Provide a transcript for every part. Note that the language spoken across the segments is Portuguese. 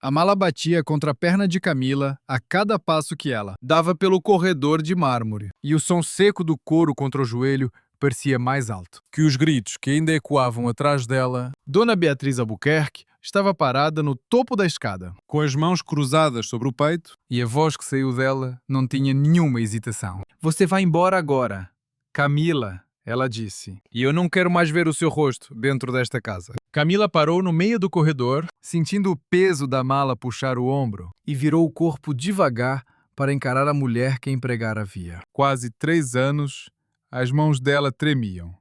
A mala batia contra a perna de Camila a cada passo que ela dava pelo corredor de mármore, e o som seco do couro contra o joelho parecia mais alto que os gritos que ainda ecoavam atrás dela. Dona Beatriz Albuquerque estava parada no topo da escada, com as mãos cruzadas sobre o peito, e a voz que saiu dela não tinha nenhuma hesitação. "Você vai embora agora, Camila", ela disse, "e eu não quero mais ver o seu rosto dentro desta casa." Camila parou no meio do corredor, sentindo o peso da mala puxar o ombro, e virou o corpo devagar para encarar a mulher que a empregara havia. Quase 3 anos, as mãos dela tremiam.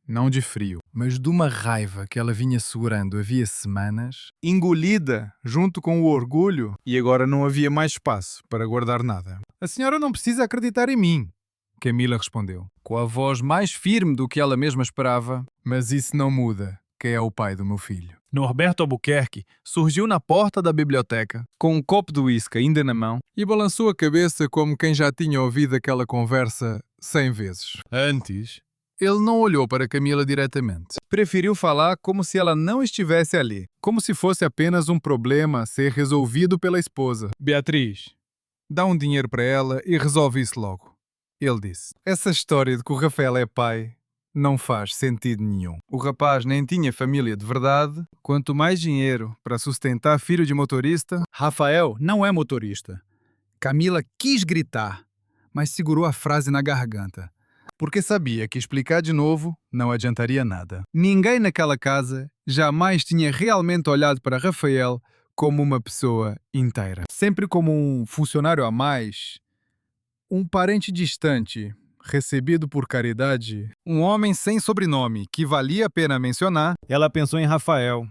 Não de frio, mas de uma raiva que ela vinha segurando havia semanas, engolida junto com o orgulho, e agora não havia mais espaço para guardar nada. "A senhora não precisa acreditar em mim", Camila respondeu, com a voz mais firme do que ela mesma esperava, "mas isso não muda quem é o pai do meu filho." Norberto Albuquerque surgiu na porta da biblioteca, com um copo de uísque ainda na mão, e balançou a cabeça como quem já tinha ouvido aquela conversa 100 vezes. Antes, ele não olhou para Camila diretamente. Preferiu falar como se ela não estivesse ali, como se fosse apenas um problema a ser resolvido pela esposa. "Beatriz, dá um dinheiro para ela e resolve isso logo", ele disse. "Essa história de que o Rafael é pai não faz sentido nenhum. O rapaz nem tinha família de verdade, quanto mais dinheiro para sustentar filho de motorista." "Rafael não é motorista." Camila quis gritar, mas segurou a frase na garganta, porque sabia que explicar de novo não adiantaria nada. Ninguém naquela casa jamais tinha realmente olhado para Rafael como uma pessoa inteira. Sempre como um funcionário a mais, um parente distante, recebido por caridade, um homem sem sobrenome que valia a pena mencionar. Ela pensou em Rafael,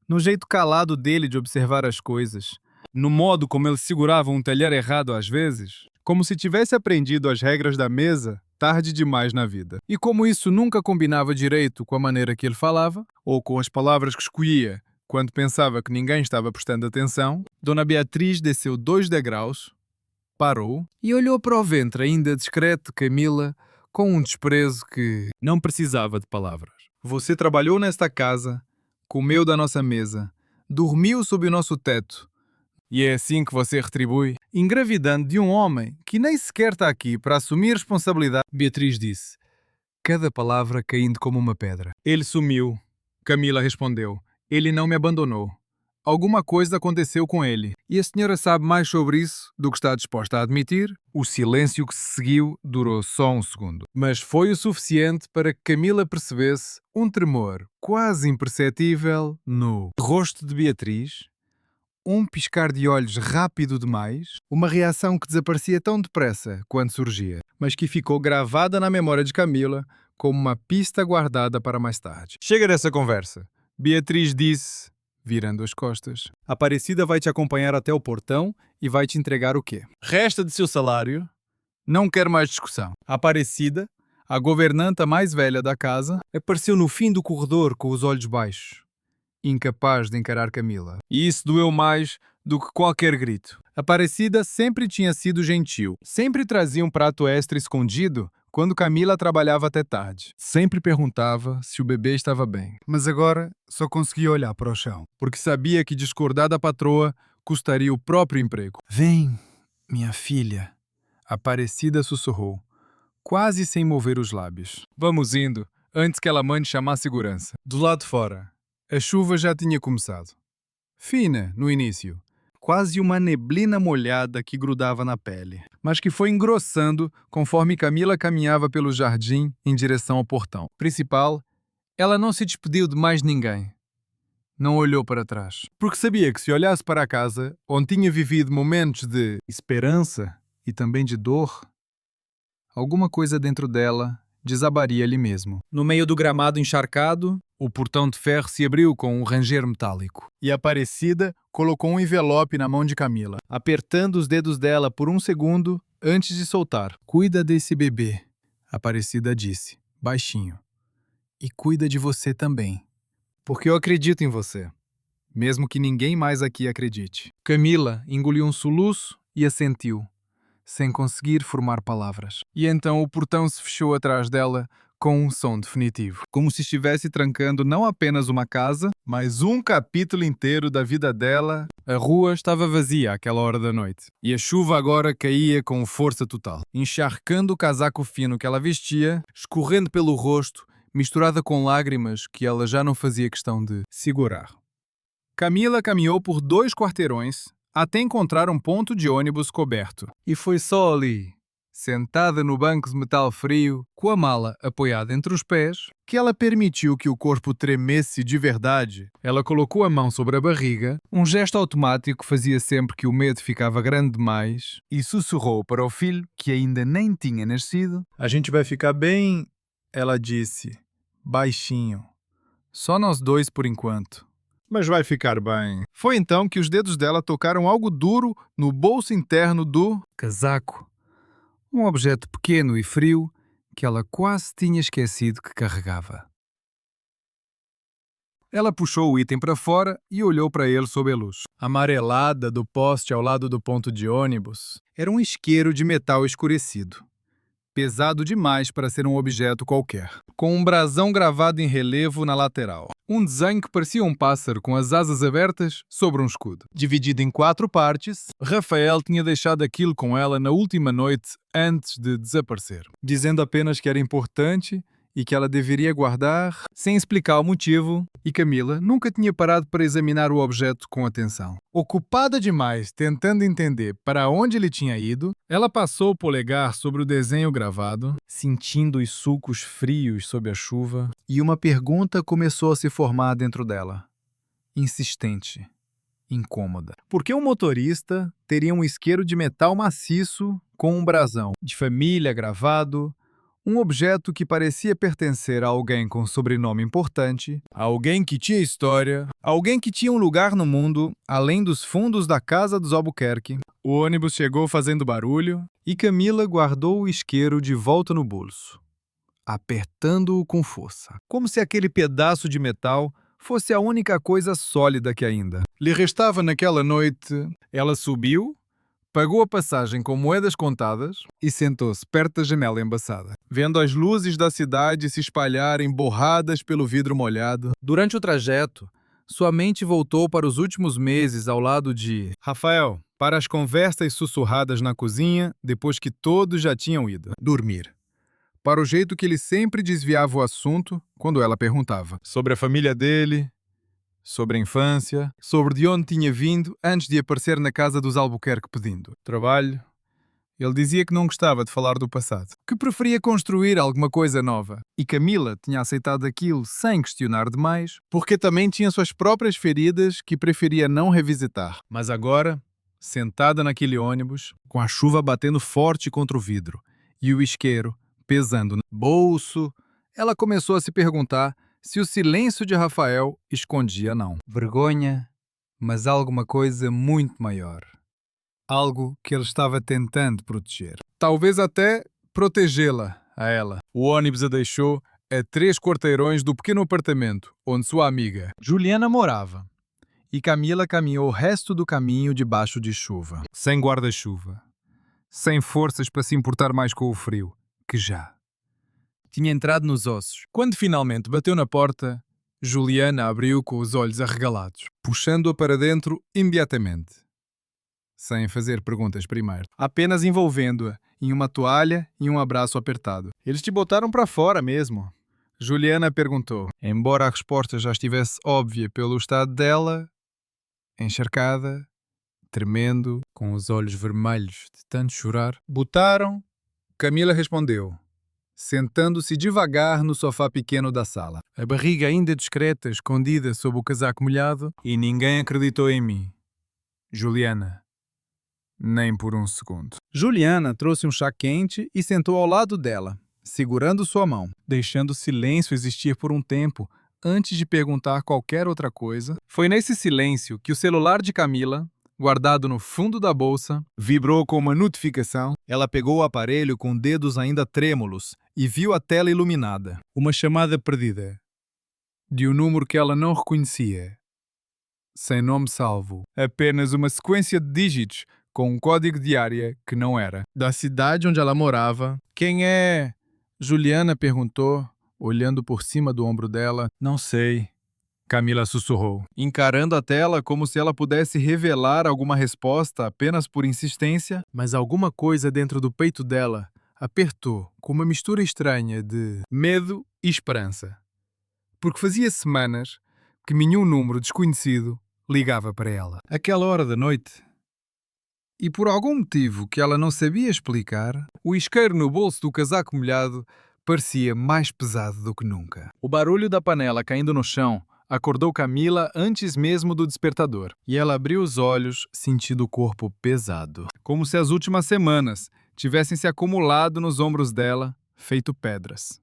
no jeito calado dele de observar as coisas, no modo como ele segurava um talher errado às vezes, como se tivesse aprendido as regras da mesa tarde demais na vida. E como isso nunca combinava direito com a maneira que ele falava, ou com as palavras que escolhia quando pensava que ninguém estava prestando atenção, Dona Beatriz desceu 2 degraus, parou e olhou para o ventre ainda discreto de Camila com um desprezo que não precisava de palavras. "Você trabalhou nesta casa, comeu da nossa mesa, dormiu sob o nosso teto, e é assim que você retribui, engravidando de um homem que nem sequer está aqui para assumir responsabilidade", Beatriz disse, cada palavra caindo como uma pedra. "Ele sumiu", Camila respondeu. "Ele não me abandonou. Alguma coisa aconteceu com ele. E a senhora sabe mais sobre isso do que está disposta a admitir?" O silêncio que se seguiu durou só um segundo, mas foi o suficiente para que Camila percebesse um tremor quase imperceptível no rosto de Beatriz, um piscar de olhos rápido demais, uma reação que desaparecia tão depressa quando surgia, mas que ficou gravada na memória de Camila como uma pista guardada para mais tarde. "Chega dessa conversa", Beatriz disse, virando as costas. "Aparecida vai te acompanhar até o portão e vai te entregar o quê? Resta de seu salário. Não quero mais discussão." Aparecida, a governanta mais velha da casa, apareceu no fim do corredor com os olhos baixos, incapaz de encarar Camila. E isso doeu mais do que qualquer grito. Aparecida sempre tinha sido gentil. Sempre trazia um prato extra escondido quando Camila trabalhava até tarde. Sempre perguntava se o bebê estava bem. Mas agora só conseguia olhar para o chão, porque sabia que discordar da patroa custaria o próprio emprego. "Vem, minha filha", Aparecida sussurrou, quase sem mover os lábios. "Vamos indo, antes que ela mande chamar a segurança." Do lado de fora, a chuva já tinha começado. Fina, no início, quase uma neblina molhada que grudava na pele, mas que foi engrossando conforme Camila caminhava pelo jardim em direção ao portão principal. Ela não se despediu de mais ninguém. Não olhou para trás, porque sabia que se olhasse para a casa, onde tinha vivido momentos de esperança e também de dor, alguma coisa dentro dela desabaria ali mesmo. No meio do gramado encharcado, o portão de ferro se abriu com um ranger metálico, e Aparecida colocou um envelope na mão de Camila, apertando os dedos dela por um segundo antes de soltar. "Cuida desse bebê", Aparecida disse, baixinho. "E cuida de você também, porque eu acredito em você, mesmo que ninguém mais aqui acredite." Camila engoliu um soluço e assentiu, sem conseguir formar palavras. E então o portão se fechou atrás dela com um som definitivo, como se estivesse trancando não apenas uma casa, mas um capítulo inteiro da vida dela. A rua estava vazia àquela hora da noite, e a chuva agora caía com força total, encharcando o casaco fino que ela vestia, escorrendo pelo rosto, misturada com lágrimas que ela já não fazia questão de segurar. Camila caminhou por 2 quarteirões até encontrar um ponto de ônibus coberto. E foi só ali, sentada no banco de metal frio, com a mala apoiada entre os pés, que ela permitiu que o corpo tremesse de verdade. Ela colocou a mão sobre a barriga, um gesto automático que fazia sempre que o medo ficava grande demais, e sussurrou para o filho, que ainda nem tinha nascido. A gente vai ficar bem, ela disse, baixinho. Só nós 2 por enquanto. Mas vai ficar bem. Foi então que os dedos dela tocaram algo duro no bolso interno do casaco. Um objeto pequeno e frio que ela quase tinha esquecido que carregava. Ela puxou o item para fora e olhou para ele sob a luz. Amarelada do poste ao lado do ponto de ônibus, era um isqueiro de metal escurecido. Pesado demais para ser um objeto qualquer, com um brasão gravado em relevo na lateral. Um desenho que parecia um pássaro com as asas abertas sobre um escudo. Dividido em 4 partes, Rafael tinha deixado aquilo com ela na última noite antes de desaparecer, dizendo apenas que era importante e que ela deveria guardar, sem explicar o motivo, e Camila nunca tinha parado para examinar o objeto com atenção. Ocupada demais tentando entender para onde ele tinha ido, ela passou o polegar sobre o desenho gravado, sentindo os sulcos frios sob a chuva, e uma pergunta começou a se formar dentro dela. Insistente, incômoda. Por que um motorista teria um isqueiro de metal maciço com um brasão de família gravado, um objeto que parecia pertencer a alguém com sobrenome importante, a alguém que tinha história, alguém que tinha um lugar no mundo além dos fundos da casa dos Albuquerque? O ônibus chegou fazendo barulho e Camila guardou o isqueiro de volta no bolso, apertando-o com força, como se aquele pedaço de metal fosse a única coisa sólida que ainda lhe restava naquela noite. Ela subiu, pagou a passagem com moedas contadas e sentou-se perto da janela embaçada, vendo as luzes da cidade se espalharem borradas pelo vidro molhado. Durante o trajeto, sua mente voltou para os últimos meses ao lado de Rafael, para as conversas sussurradas na cozinha depois que todos já tinham ido dormir, para o jeito que ele sempre desviava o assunto quando ela perguntava sobre a família dele, sobre a infância, sobre de onde tinha vindo antes de aparecer na casa dos Albuquerque pedindo trabalho. Ele dizia que não gostava de falar do passado, que preferia construir alguma coisa nova. E Camila tinha aceitado aquilo sem questionar demais, porque também tinha suas próprias feridas que preferia não revisitar. Mas agora, sentada naquele ônibus, com a chuva batendo forte contra o vidro e o isqueiro pesando no bolso, ela começou a se perguntar se o silêncio de Rafael escondia não vergonha, mas alguma coisa muito maior. Algo que ele estava tentando proteger. Talvez até protegê-la a ela. O ônibus a deixou a 3 quarteirões do pequeno apartamento onde sua amiga Juliana morava. E Camila caminhou o resto do caminho debaixo de chuva, sem guarda-chuva, sem forças para se importar mais com o frio, que já tinha entrado nos ossos. Quando finalmente bateu na porta, Juliana abriu com os olhos arregalados, puxando-a para dentro imediatamente, sem fazer perguntas primeiro, apenas envolvendo-a em uma toalha e um abraço apertado. Eles te botaram para fora mesmo? Juliana perguntou, embora a resposta já estivesse óbvia pelo estado dela, encharcada, tremendo, com os olhos vermelhos de tanto chorar. Botaram? Camila respondeu, sentando-se devagar no sofá pequeno da sala, a barriga ainda discreta escondida sob o casaco molhado, e ninguém acreditou em mim. Juliana. Nem por um segundo. Juliana trouxe um chá quente e sentou ao lado dela, segurando sua mão, deixando o silêncio existir por um tempo antes de perguntar qualquer outra coisa. Foi nesse silêncio que o celular de Camila, guardado no fundo da bolsa, vibrou com uma notificação. Ela pegou o aparelho com dedos ainda trêmulos e viu a tela iluminada. Uma chamada perdida. De um número que ela não reconhecia. Sem nome salvo. Apenas uma sequência de dígitos com um código de área que não era da cidade onde ela morava. Quem é? Juliana perguntou, olhando por cima do ombro dela. Não sei, Camila sussurrou, encarando a tela como se ela pudesse revelar alguma resposta apenas por insistência, mas alguma coisa dentro do peito dela apertou com uma mistura estranha de medo e esperança. Porque fazia semanas que nenhum número desconhecido ligava para ela. Aquela hora da noite. E por algum motivo que ela não sabia explicar, o isqueiro no bolso do casaco molhado parecia mais pesado do que nunca. O barulho da panela caindo no chão acordou Camila antes mesmo do despertador, e ela abriu os olhos sentindo o corpo pesado, como se as últimas semanas tivessem se acumulado nos ombros dela, feito pedras.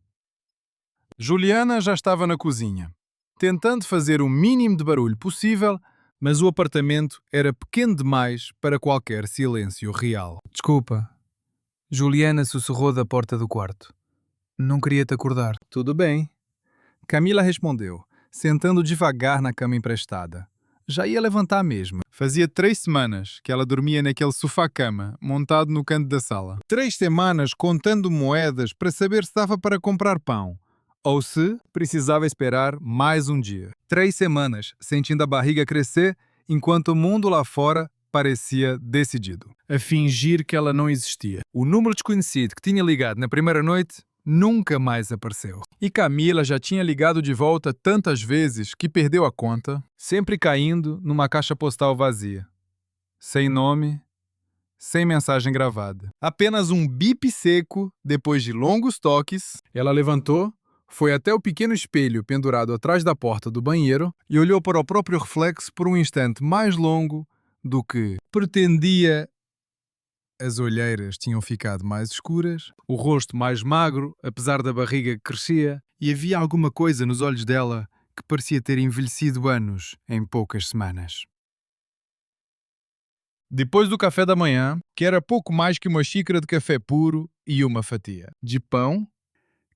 Juliana já estava na cozinha, tentando fazer o mínimo de barulho possível, mas o apartamento era pequeno demais para qualquer silêncio real. Desculpa. Juliana sussurrou da porta do quarto. Não queria te acordar. Tudo bem. Camila respondeu, sentando devagar na cama emprestada. Já ia levantar mesmo. Fazia 3 semanas que ela dormia naquele sofá-cama, montado no canto da sala. 3 semanas contando moedas para saber se dava para comprar pão, ou se precisava esperar mais um dia. 3 semanas sentindo a barriga crescer, enquanto o mundo lá fora parecia decidido a fingir que ela não existia. O número desconhecido que tinha ligado na primeira noite nunca mais apareceu. E Camila já tinha ligado de volta tantas vezes que perdeu a conta, sempre caindo numa caixa postal vazia. Sem nome, sem mensagem gravada. Apenas um bip seco depois de longos toques. Ela levantou, foi até o pequeno espelho pendurado atrás da porta do banheiro e olhou para o próprio reflexo por um instante mais longo do que pretendia. As olheiras tinham ficado mais escuras, o rosto mais magro, apesar da barriga que crescia, e havia alguma coisa nos olhos dela que parecia ter envelhecido anos em poucas semanas. Depois do café da manhã, que era pouco mais que uma xícara de café puro e uma fatia de pão,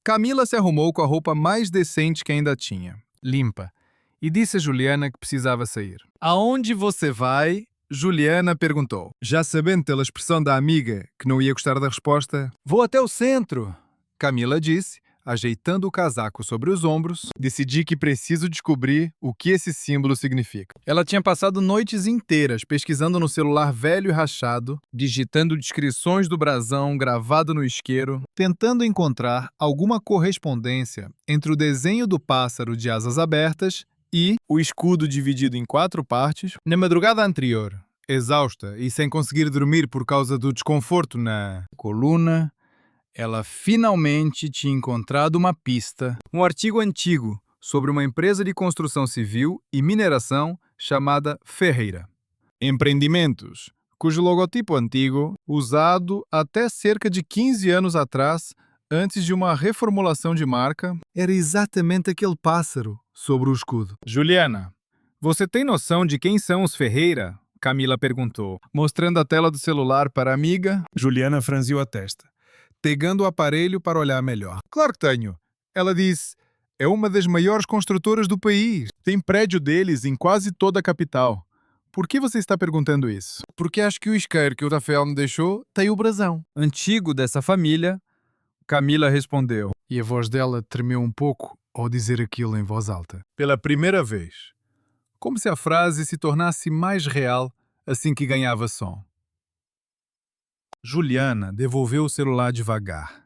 Camila se arrumou com a roupa mais decente que ainda tinha, limpa, e disse a Juliana que precisava sair. Aonde você vai? Juliana perguntou, já sabendo pela expressão da amiga que não ia gostar da resposta. Vou até o centro, Camila disse, ajeitando o casaco sobre os ombros. Decidi que preciso descobrir o que esse símbolo significa. Ela tinha passado noites inteiras pesquisando no celular velho e rachado, digitando descrições do brasão gravado no isqueiro, tentando encontrar alguma correspondência entre o desenho do pássaro de asas abertas e o escudo dividido em 4 partes. Na madrugada anterior, exausta e sem conseguir dormir por causa do desconforto na coluna, ela finalmente tinha encontrado uma pista, um artigo antigo sobre uma empresa de construção civil e mineração chamada Ferreira. Empreendimentos, cujo logotipo antigo, usado até cerca de 15 anos atrás, antes de uma reformulação de marca, era exatamente aquele pássaro sobre o escudo. Juliana, você tem noção de quem são os Ferreira? Camila perguntou, mostrando a tela do celular para a amiga. Juliana franziu a testa, pegando o aparelho para olhar melhor. Claro que tenho. Ela disse, é uma das maiores construtoras do país. Tem prédio deles em quase toda a capital. Por que você está perguntando isso? Porque acho que o isqueiro que o Rafael me deixou tem o brasão antigo dessa família. Camila respondeu, e a voz dela tremeu um pouco ao dizer aquilo em voz alta. Pela primeira vez. Como se a frase se tornasse mais real assim que ganhava som. Juliana devolveu o celular devagar,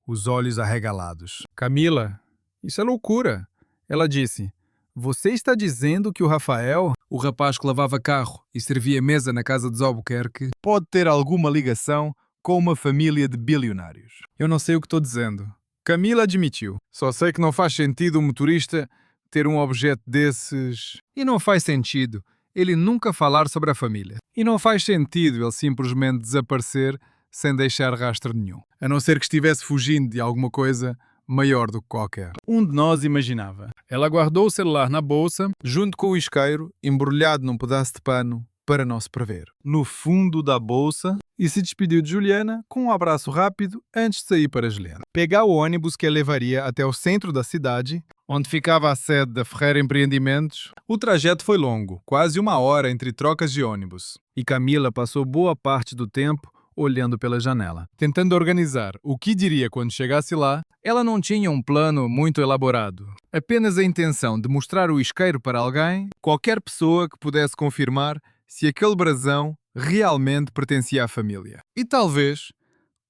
os olhos arregalados. Camila, isso é loucura. Ela disse, você está dizendo que o Rafael, o rapaz que lavava carro e servia mesa na casa dos Albuquerque, pode ter alguma ligação com uma família de bilionários? Eu não sei o que estou dizendo. Camila admitiu. Só sei que não faz sentido um motorista ter um objeto desses. E não faz sentido ele nunca falar sobre a família. E não faz sentido ele simplesmente desaparecer sem deixar rastro nenhum. A não ser que estivesse fugindo de alguma coisa maior do que qualquer. Um de nós imaginava. Ela guardou o celular na bolsa, junto com o isqueiro, embrulhado num pedaço de pano, para não se prever. No fundo da bolsa, e se despediu de Juliana com um abraço rápido antes de sair para Juliana. Pegar o ônibus que a levaria até o centro da cidade, onde ficava a sede da Ferreira Empreendimentos. O trajeto foi longo, quase 1 hora entre trocas de ônibus. E Camila passou boa parte do tempo olhando pela janela, tentando organizar o que diria quando chegasse lá. Ela não tinha um plano muito elaborado, apenas a intenção de mostrar o isqueiro para alguém, qualquer pessoa que pudesse confirmar se aquele brasão realmente pertencia à família. E talvez,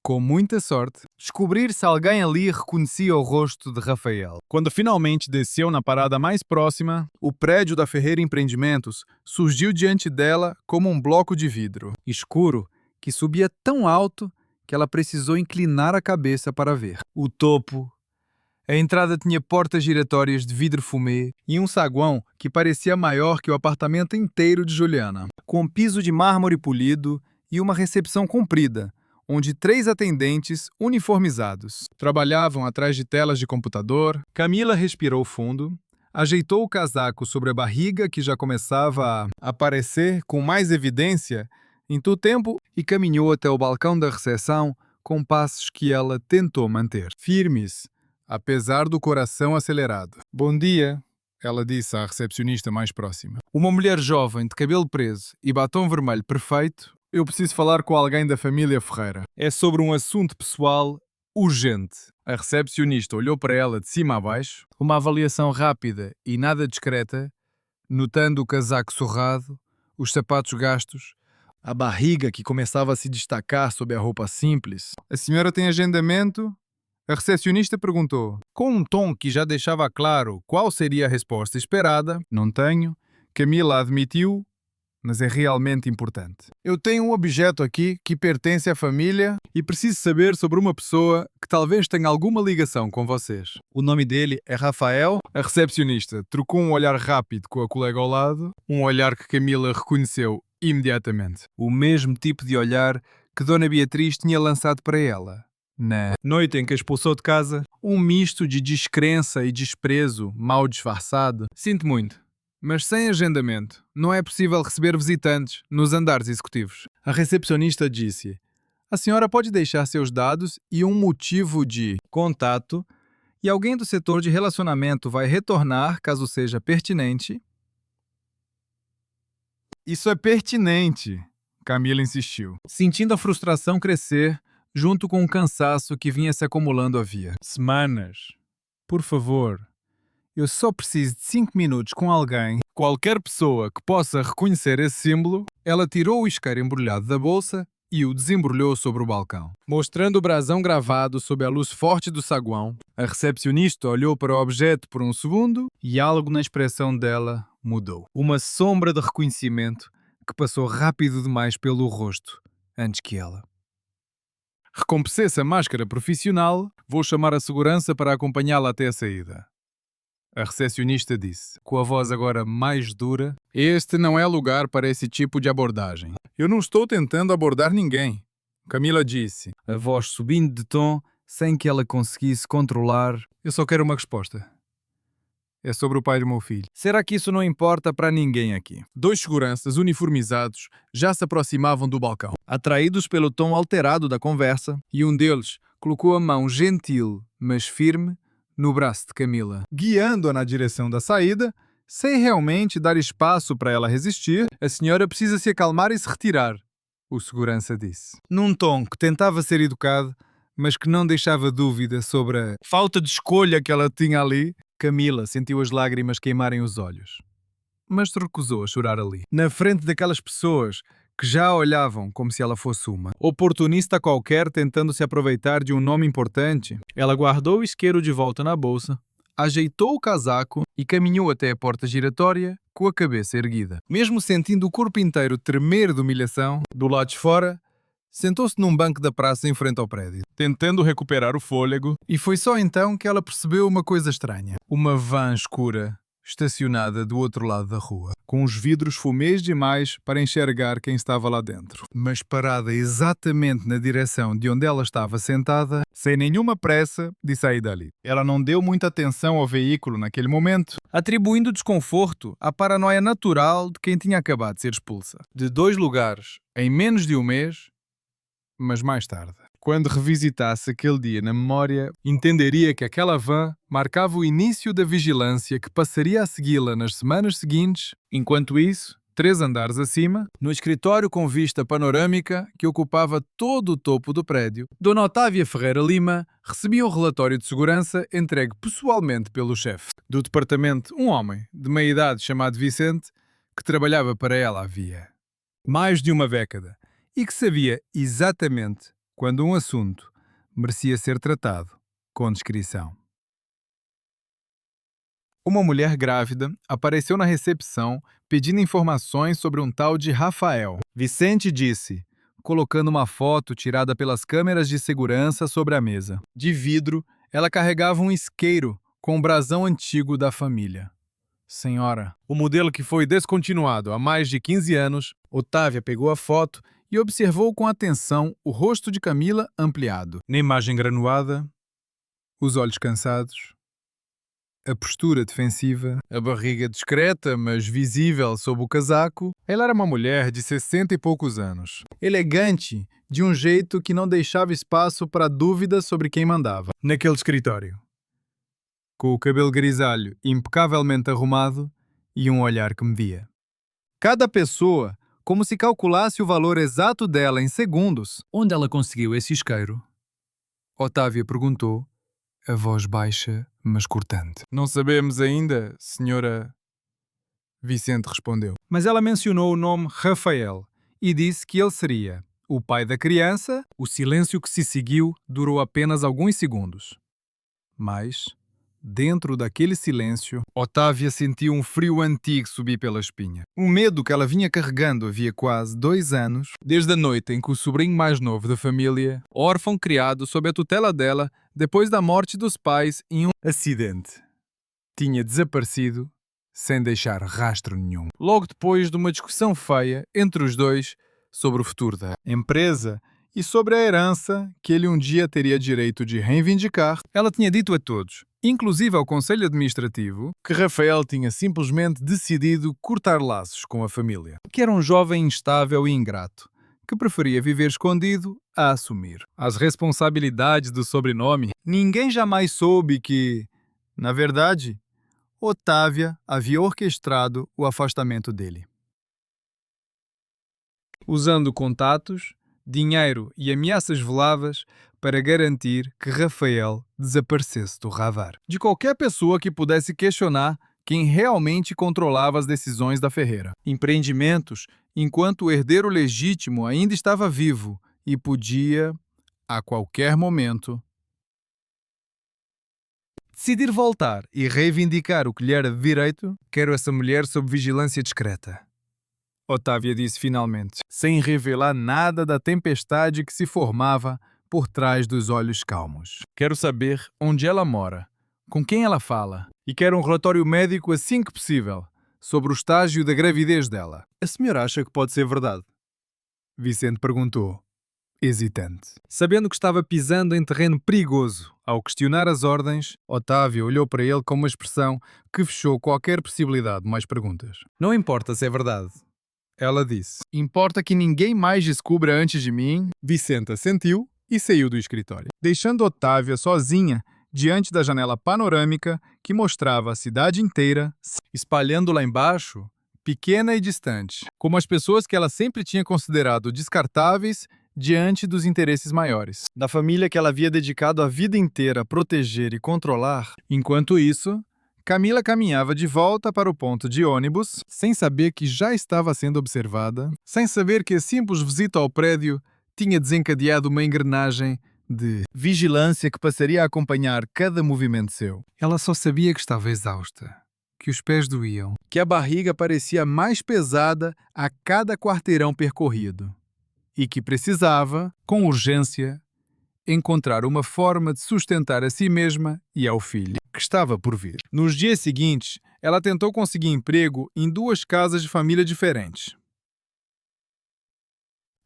com muita sorte, descobrir se alguém ali reconhecia o rosto de Rafael. Quando finalmente desceu na parada mais próxima, o prédio da Ferreira Empreendimentos surgiu diante dela como um bloco de vidro escuro que subia tão alto que ela precisou inclinar a cabeça para ver. O topo. A entrada tinha portas giratórias de vidro fumê e um saguão que parecia maior que o apartamento inteiro de Juliana, com um piso de mármore polido e uma recepção comprida, onde 3 atendentes uniformizados trabalhavam atrás de telas de computador. Camila respirou fundo, ajeitou o casaco sobre a barriga que já começava a aparecer com mais evidência em todo tempo e caminhou até o balcão da recepção com passos que ela tentou manter firmes, apesar do coração acelerado. Bom dia, ela disse à recepcionista mais próxima. Uma mulher jovem de cabelo preso e batom vermelho perfeito. Eu preciso falar com alguém da família Ferreira. É sobre um assunto pessoal urgente. A recepcionista olhou para ela de cima a baixo, uma avaliação rápida e nada discreta, notando o casaco surrado, os sapatos gastos, a barriga que começava a se destacar sob a roupa simples. A senhora tem agendamento? A recepcionista perguntou, com um tom que já deixava claro qual seria a resposta esperada. Não tenho. Camila admitiu, mas é realmente importante. Eu tenho um objeto aqui que pertence à família e preciso saber sobre uma pessoa que talvez tenha alguma ligação com vocês. O nome dele é Rafael. A recepcionista trocou um olhar rápido com a colega ao lado, um olhar que Camila reconheceu imediatamente. O mesmo tipo de olhar que Dona Beatriz tinha lançado para ela. Na noite em que a expulsou de casa, um misto de descrença e desprezo mal disfarçado. Sinto muito, mas sem agendamento, não é possível receber visitantes nos andares executivos. A recepcionista disse, a senhora pode deixar seus dados e um motivo de contato e alguém do setor de relacionamento vai retornar caso seja pertinente. Isso é pertinente, Camila insistiu, sentindo a frustração crescer junto com o cansaço que vinha se acumulando havia semanas. Por favor, eu só preciso de 5 minutos com alguém, qualquer pessoa que possa reconhecer esse símbolo. Ela tirou o isqueiro embrulhado da bolsa e o desembrulhou sobre o balcão, mostrando o brasão gravado sob a luz forte do saguão. A recepcionista olhou para o objeto por um segundo e algo na expressão dela mudou. Uma sombra de reconhecimento que passou rápido demais pelo rosto antes que ela. Recompensei-se a máscara profissional, vou chamar a segurança para acompanhá-la até a saída. A recepcionista disse, com a voz agora mais dura, este não é lugar para esse tipo de abordagem. Eu não estou tentando abordar ninguém. Camila disse, a voz subindo de tom, sem que ela conseguisse controlar. Eu só quero uma resposta. É sobre o pai do meu filho. Será que isso não importa para ninguém aqui? 2 seguranças uniformizados já se aproximavam do balcão, atraídos pelo tom alterado da conversa, e um deles colocou a mão gentil, mas firme, no braço de Camila, guiando-a na direção da saída, sem realmente dar espaço para ela resistir. A senhora precisa se acalmar e se retirar, o segurança disse, num tom que tentava ser educado, mas que não deixava dúvida sobre a falta de escolha que ela tinha ali. Camila sentiu as lágrimas queimarem os olhos, mas se recusou a chorar ali, na frente daquelas pessoas que já a olhavam como se ela fosse uma oportunista qualquer tentando se aproveitar de um nome importante. Ela guardou o isqueiro de volta na bolsa, ajeitou o casaco e caminhou até a porta giratória com a cabeça erguida. Mesmo sentindo o corpo inteiro tremer de humilhação, do lado de fora, sentou-se num banco da praça em frente ao prédio, tentando recuperar o fôlego, e foi só então que ela percebeu uma coisa estranha. Uma van escura, estacionada do outro lado da rua, com os vidros fumês demais para enxergar quem estava lá dentro, mas parada exatamente na direção de onde ela estava sentada, sem nenhuma pressa de sair dali. Ela não deu muita atenção ao veículo naquele momento, atribuindo desconforto à paranoia natural de quem tinha acabado de ser expulsa de 2 lugares em menos de um mês. Mas mais tarde, quando revisitasse aquele dia na memória, entenderia que aquela van marcava o início da vigilância que passaria a segui-la nas semanas seguintes. Enquanto isso, 3 andares acima, no escritório com vista panorâmica que ocupava todo o topo do prédio, Dona Otávia Ferreira Lima recebia um relatório de segurança entregue pessoalmente pelo chefe do departamento, um homem de meia-idade chamado Vicente, que trabalhava para ela havia mais de uma década e que sabia exatamente quando um assunto merecia ser tratado com discrição. Uma mulher grávida apareceu na recepção pedindo informações sobre um tal de Rafael. Vicente disse, colocando uma foto tirada pelas câmeras de segurança sobre a mesa. De vidro, ela carregava um isqueiro com o brasão antigo da família. Senhora, o modelo que foi descontinuado há mais de 15 anos, Otávia pegou a foto e observou com atenção o rosto de Camila ampliado. Na imagem granulada, os olhos cansados, a postura defensiva, a barriga discreta, mas visível sob o casaco. Ela era uma mulher de 60 e poucos anos, elegante de um jeito que não deixava espaço para dúvidas sobre quem mandava naquele escritório. Com o cabelo grisalho impecavelmente arrumado e um olhar que media. Cada pessoa, como se calculasse o valor exato dela em segundos. Onde ela conseguiu esse isqueiro? Otávia perguntou, a voz baixa, mas cortante. Não sabemos ainda, senhora... Vicente respondeu. Mas ela mencionou o nome Rafael e disse que ele seria o pai da criança. O silêncio que se seguiu durou apenas alguns segundos. Mas, dentro daquele silêncio, Otávia sentiu um frio antigo subir pela espinha. Um medo que ela vinha carregando havia quase 2 anos, desde a noite em que o sobrinho mais novo da família, órfão criado sob a tutela dela depois da morte dos pais em um acidente, tinha desaparecido sem deixar rastro nenhum. Logo depois de uma discussão feia entre os dois sobre o futuro da empresa e sobre a herança que ele um dia teria direito de reivindicar, ela tinha dito a todos, inclusive ao Conselho Administrativo, que Rafael tinha simplesmente decidido cortar laços com a família, que era um jovem instável e ingrato, que preferia viver escondido a assumir as responsabilidades do sobrenome. Ninguém jamais soube que, na verdade, Otávia havia orquestrado o afastamento dele. Usando contatos, dinheiro e ameaças veladas para garantir que Rafael desaparecesse do radar de qualquer pessoa que pudesse questionar quem realmente controlava as decisões da Ferreira. Empreendimentos, enquanto o herdeiro legítimo ainda estava vivo e podia, a qualquer momento, decidir voltar e reivindicar o que lhe era de direito. Quero essa mulher sob vigilância discreta, Otávia disse finalmente, sem revelar nada da tempestade que se formava por trás dos olhos calmos. Quero saber onde ela mora, com quem ela fala, e quero um relatório médico assim que possível sobre o estágio da gravidez dela. A senhora acha que pode ser verdade? Vicente perguntou, hesitante. Sabendo que estava pisando em terreno perigoso, ao questionar as ordens, Otávia olhou para ele com uma expressão que fechou qualquer possibilidade de mais perguntas. Não importa se é verdade, ela disse. Importa que ninguém mais descubra antes de mim. Vicente assentiu e saiu do escritório, deixando Otávia sozinha diante da janela panorâmica que mostrava a cidade inteira, espalhando lá embaixo, pequena e distante, como as pessoas que ela sempre tinha considerado descartáveis diante dos interesses maiores, da família que ela havia dedicado a vida inteira a proteger e controlar. Enquanto isso, Camila caminhava de volta para o ponto de ônibus, sem saber que já estava sendo observada, sem saber que a simples visita ao prédio tinha desencadeado uma engrenagem de vigilância que passaria a acompanhar cada movimento seu. Ela só sabia que estava exausta, que os pés doíam, que a barriga parecia mais pesada a cada quarteirão percorrido e que precisava, com urgência, encontrar uma forma de sustentar a si mesma e ao filho, que estava por vir. Nos dias seguintes, ela tentou conseguir emprego em 2 casas de família diferentes.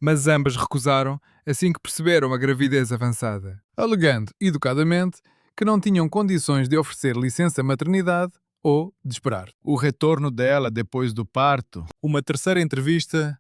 Mas ambas recusaram assim que perceberam a gravidez avançada, alegando, educadamente, que não tinham condições de oferecer licença maternidade ou de esperar o retorno dela depois do parto. Uma terceira entrevista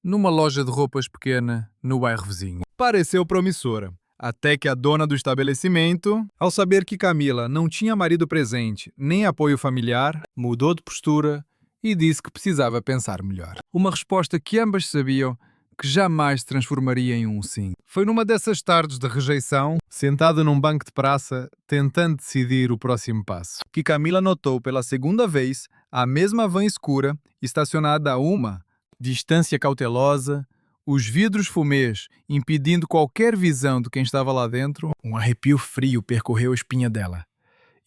numa loja de roupas pequena no bairro vizinho pareceu promissora, até que a dona do estabelecimento, ao saber que Camila não tinha marido presente nem apoio familiar, mudou de postura e disse que precisava pensar melhor. Uma resposta que ambas sabiam que jamais se transformaria em um sim. Foi numa dessas tardes de rejeição, sentada num banco de praça, tentando decidir o próximo passo, que Camila notou pela segunda vez a mesma van escura, estacionada a uma distância cautelosa, os vidros fumês impedindo qualquer visão de quem estava lá dentro. Um arrepio frio percorreu a espinha dela,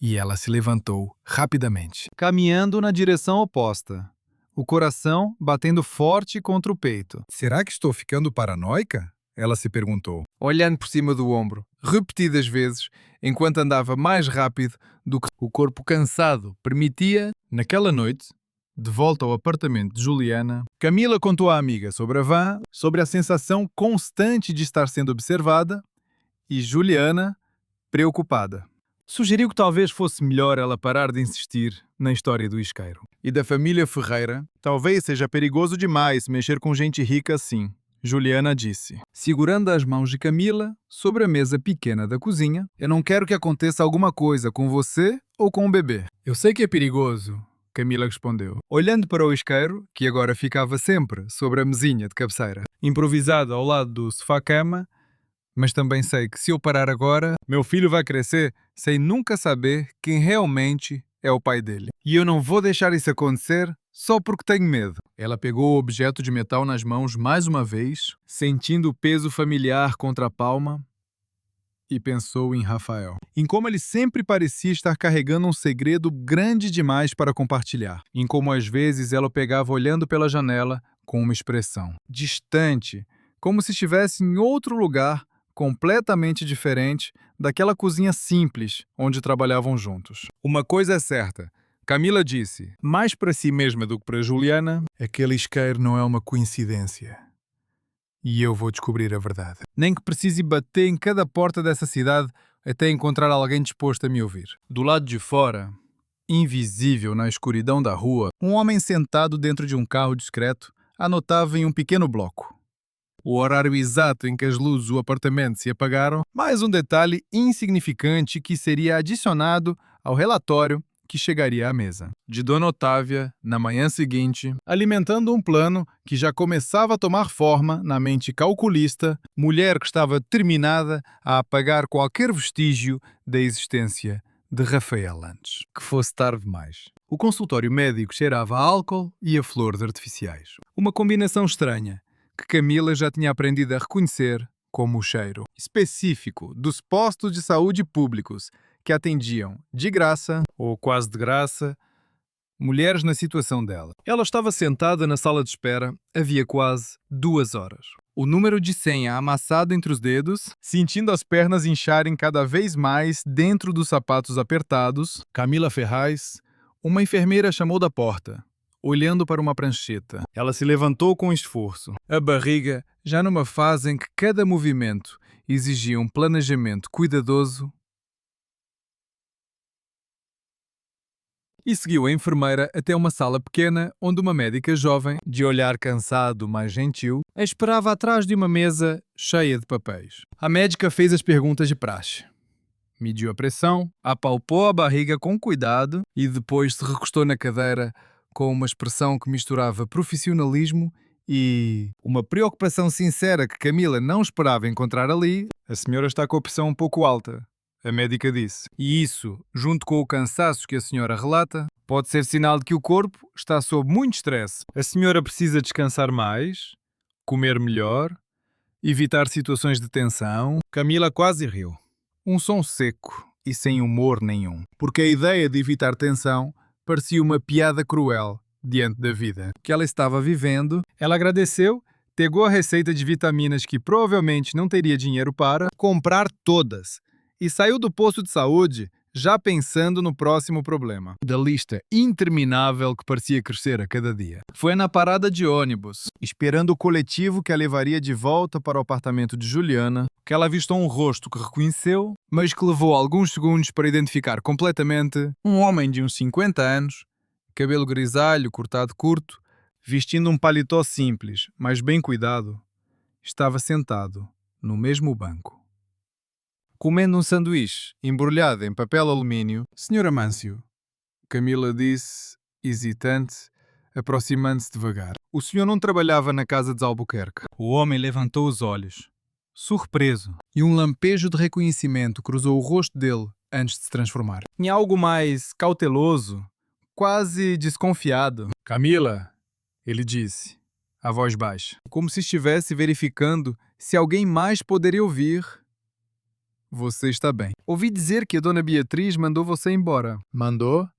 e ela se levantou rapidamente, caminhando na direção oposta, o coração batendo forte contra o peito. Será que estou ficando paranoica? Ela se perguntou, olhando por cima do ombro, repetidas vezes, enquanto andava mais rápido do que o corpo cansado permitia. Naquela noite, de volta ao apartamento de Juliana, Camila contou à amiga sobre a van, sobre a sensação constante de estar sendo observada, e Juliana, preocupada, sugeriu que talvez fosse melhor ela parar de insistir na história do isqueiro. E da família Ferreira, talvez seja perigoso demais mexer com gente rica assim, Juliana disse, segurando as mãos de Camila sobre a mesa pequena da cozinha. Eu não quero que aconteça alguma coisa com você ou com o bebê. Eu sei que é perigoso, Camila respondeu, olhando para o isqueiro, que agora ficava sempre sobre a mesinha de cabeceira, improvisado ao lado do sofá-cama. Mas também sei que se eu parar agora, meu filho vai crescer sem nunca saber quem realmente é o pai dele. E eu não vou deixar isso acontecer só porque tenho medo. Ela pegou o objeto de metal nas mãos mais uma vez, sentindo o peso familiar contra a palma, e pensou em Rafael. Em como ele sempre parecia estar carregando um segredo grande demais para compartilhar. Em como às vezes ela o pegava olhando pela janela com uma expressão distante, como se estivesse em outro lugar completamente diferente daquela cozinha simples onde trabalhavam juntos. Uma coisa é certa, Camila disse, mais para si mesma do que para Juliana, aquele isqueiro não é uma coincidência. E eu vou descobrir a verdade. Nem que precise bater em cada porta dessa cidade até encontrar alguém disposto a me ouvir. Do lado de fora, invisível na escuridão da rua, um homem sentado dentro de um carro discreto anotava em um pequeno bloco o horário exato em que as luzes do apartamento se apagaram, mais um detalhe insignificante que seria adicionado ao relatório que chegaria à mesa de Dona Otávia na manhã seguinte, alimentando um plano que já começava a tomar forma na mente calculista, mulher que estava determinada a apagar qualquer vestígio da existência de Rafael antes que fosse tarde demais. O consultório médico cheirava a álcool e a flores artificiais. Uma combinação estranha, que Camila já tinha aprendido a reconhecer como o cheiro específico dos postos de saúde públicos que atendiam de graça, ou quase de graça, mulheres na situação dela. Ela estava sentada na sala de espera havia quase 2 horas. O número de senha amassado entre os dedos, sentindo as pernas incharem cada vez mais dentro dos sapatos apertados. Camila Ferraz, uma enfermeira, chamou da porta, olhando para uma prancheta. Ela se levantou com esforço, a barriga já numa fase em que cada movimento exigia um planejamento cuidadoso, e seguiu a enfermeira até uma sala pequena onde uma médica jovem, de olhar cansado, mas gentil, a esperava atrás de uma mesa cheia de papéis. A médica fez as perguntas de praxe. Mediu a pressão, apalpou a barriga com cuidado e depois se recostou na cadeira com uma expressão que misturava profissionalismo e uma preocupação sincera que Camila não esperava encontrar ali. A senhora está com a pressão um pouco alta, a médica disse. E isso, junto com o cansaço que a senhora relata, pode ser sinal de que o corpo está sob muito estresse. A senhora precisa descansar mais, comer melhor, evitar situações de tensão. Camila quase riu. Um som seco e sem humor nenhum, porque a ideia de evitar tensão parecia uma piada cruel diante da vida que ela estava vivendo. Ela agradeceu, pegou a receita de vitaminas que provavelmente não teria dinheiro para comprar todas e saiu do posto de saúde já pensando no próximo problema da lista interminável que parecia crescer a cada dia. Foi na parada de ônibus, esperando o coletivo que a levaria de volta para o apartamento de Juliana, que ela avistou um rosto que reconheceu, mas que levou alguns segundos para identificar completamente um homem de uns 50 anos, cabelo grisalho, cortado curto, vestindo um paletó simples, mas bem cuidado, estava sentado no mesmo banco, comendo um sanduíche embrulhado em papel alumínio. Senhora Mâncio, Camila disse, hesitante, aproximando-se devagar. O senhor não trabalhava na casa de Albuquerque. O homem levantou os olhos, surpreso. E um lampejo de reconhecimento cruzou o rosto dele antes de se transformar. Em algo mais cauteloso, Quase desconfiado. Camila, ele disse, a voz baixa, como se estivesse verificando se alguém mais poderia ouvir. Você está bem. Ouvi dizer que a dona Beatriz mandou você embora. Mandou?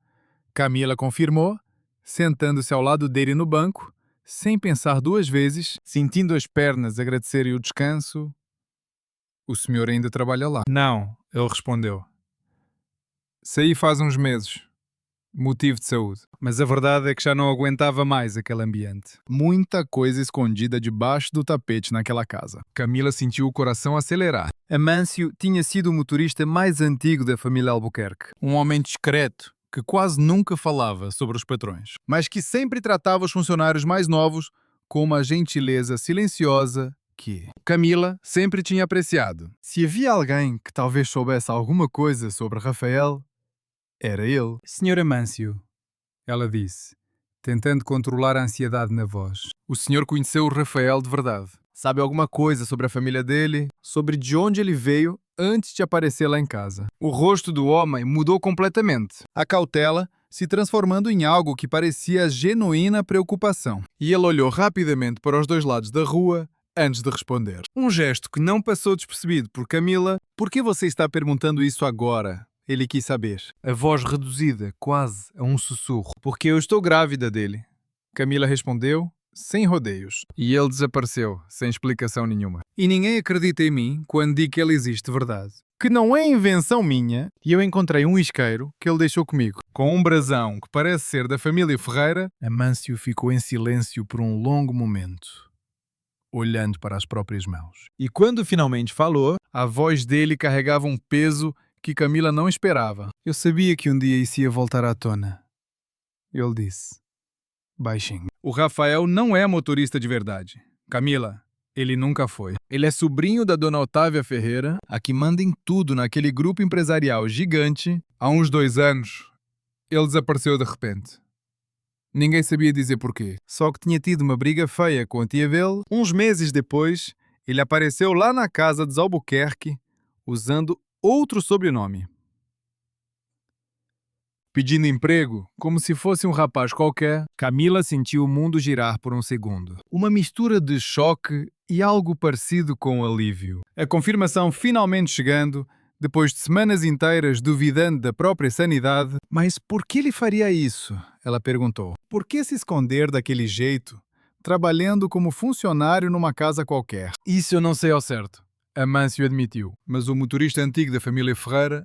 Camila confirmou, sentando-se ao lado dele no banco, sem pensar duas vezes, sentindo as pernas agradecerem o descanso. O senhor ainda trabalha lá? não, ele respondeu. Saí faz uns meses. Motivo de saúde. Mas a verdade é que já não aguentava mais aquele ambiente. Muita coisa escondida debaixo do tapete naquela casa. Camila sentiu o coração acelerar. Amâncio tinha sido o motorista mais antigo da família Albuquerque. Um homem discreto, que quase nunca falava sobre os patrões, mas que sempre tratava os funcionários mais novos com uma gentileza silenciosa que Camila sempre tinha apreciado. Se havia alguém que talvez soubesse alguma coisa sobre Rafael, era ele. Senhor Amâncio, Ela disse, tentando controlar a ansiedade na voz. O senhor conheceu o Rafael de verdade. Sabe alguma coisa sobre a família dele? Sobre de onde ele veio antes de aparecer lá em casa? O rosto do homem mudou completamente. A cautela se transformando em algo que parecia genuína preocupação. E ele olhou rapidamente para os dois lados da rua antes de responder. Um gesto que não passou despercebido por Camila. Por que você está perguntando isso agora? Ele quis saber. A voz reduzida, quase a um sussurro. Porque eu estou grávida dele. Camila respondeu, sem rodeios. E ele desapareceu, sem explicação nenhuma. E ninguém acredita em mim quando digo que ele existe de verdade. Que não é invenção minha. E eu encontrei um isqueiro que ele deixou comigo. Com um brasão que parece ser da família Ferreira, Amâncio ficou em silêncio por um longo momento, olhando para as próprias mãos. E quando finalmente falou, a voz dele carregava um peso que Camila não esperava. Eu sabia que um dia isso ia voltar à tona. Ele disse, baixinho. O Rafael não é motorista de verdade. Camila, ele nunca foi. Ele é sobrinho da dona Otávia Ferreira, a que manda em tudo naquele grupo empresarial gigante. Há uns 2 anos, ele desapareceu de repente. Ninguém sabia dizer porquê. Só que tinha tido uma briga feia com a tia dele. Uns meses depois, ele apareceu lá na casa de Albuquerque, usando outro sobrenome. Pedindo emprego, como se fosse um rapaz qualquer, Camila sentiu o mundo girar por um segundo. Uma mistura de choque e algo parecido com alívio. A confirmação finalmente chegando, depois de semanas inteiras duvidando da própria sanidade. Mas por que ele faria isso? Ela perguntou. Por que se esconder daquele jeito, trabalhando como funcionário numa casa qualquer? Isso eu não sei ao certo. Amâncio admitiu, mas o motorista antigo da família Ferreira,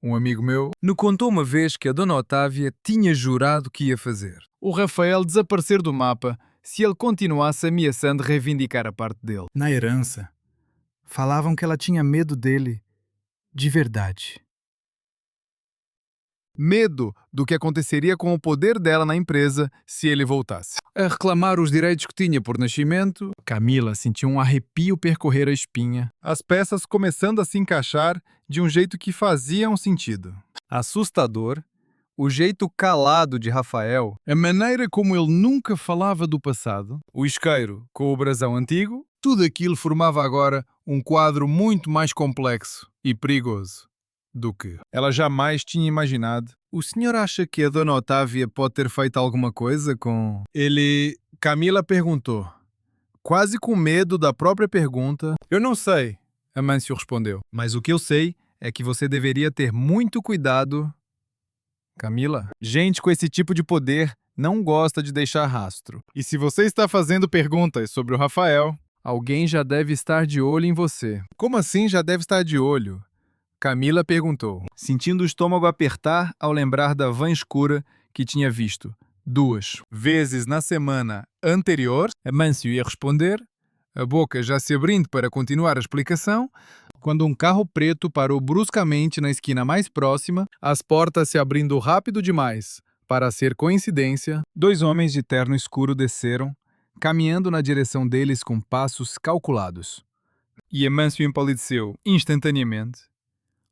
um amigo meu, me contou uma vez que a dona Otávia tinha jurado que ia fazer. O Rafael desaparecer do mapa se ele continuasse ameaçando reivindicar a parte dele. Na herança, falavam que ela tinha medo dele, de verdade. Medo do que aconteceria com o poder dela na empresa se ele voltasse. A reclamar os direitos que tinha por nascimento, Camila sentiu um arrepio percorrer a espinha, as peças começando a se encaixar de um jeito que fazia sentido. Assustador, o jeito calado de Rafael, a maneira como ele nunca falava do passado, o isqueiro com o brasão antigo, tudo aquilo formava agora um quadro muito mais complexo e perigoso do que ela jamais tinha imaginado. O senhor acha que a dona Otávia pode ter feito alguma coisa com... Camila perguntou, quase com medo da própria pergunta. Eu não sei, Amâncio respondeu. Mas o que eu sei é que você deveria ter muito cuidado. Camila, gente com esse tipo de poder não gosta de deixar rastro. E se você está fazendo perguntas sobre o Rafael, alguém já deve estar de olho em você. Como assim já deve estar de olho? Camila perguntou, sentindo o estômago apertar ao lembrar da van escura que tinha visto 2 vezes na semana anterior. Amâncio ia responder, a boca já se abrindo para continuar a explicação, quando um carro preto parou bruscamente na esquina mais próxima, as portas se abrindo rápido demais para ser coincidência. 2 homens de terno escuro desceram, caminhando na direção deles com passos calculados. E Amâncio empalideceu instantaneamente,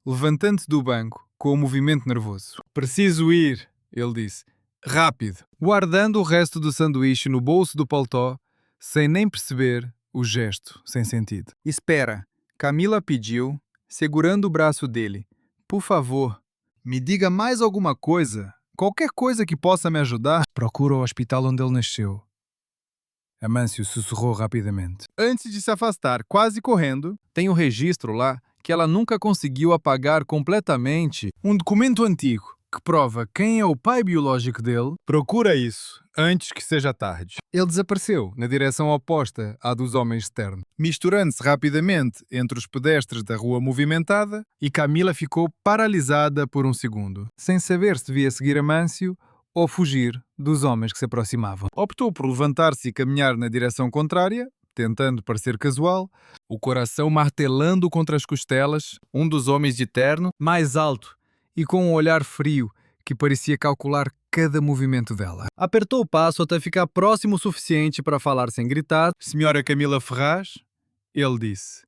levantando-se do banco com um movimento nervoso. Preciso ir, ele disse. rápido, guardando o resto do sanduíche no bolso do paletó, sem nem perceber o gesto sem sentido. Espera, Camila pediu, segurando o braço dele. Por favor, me diga mais alguma coisa, qualquer coisa que possa me ajudar. Procura o hospital onde ele nasceu. Amâncio sussurrou rapidamente. Antes de se afastar, quase correndo, tem um registro lá que ela nunca conseguiu apagar completamente. Um documento antigo que prova quem é o pai biológico dele. Procura isso, antes que seja tarde. Ele desapareceu na direção oposta à dos homens de terno, misturando-se rapidamente entre os pedestres da rua movimentada, e Camila ficou paralisada por um segundo, sem saber se devia seguir Amâncio ou fugir dos homens que se aproximavam. Optou por levantar-se e caminhar na direção contrária, tentando parecer casual, o coração martelando contra as costelas. Um dos homens de terno, mais alto e com um olhar frio que parecia calcular cada movimento dela, apertou o passo até ficar próximo o suficiente para falar sem gritar. Senhora Camila Ferraz, ele disse,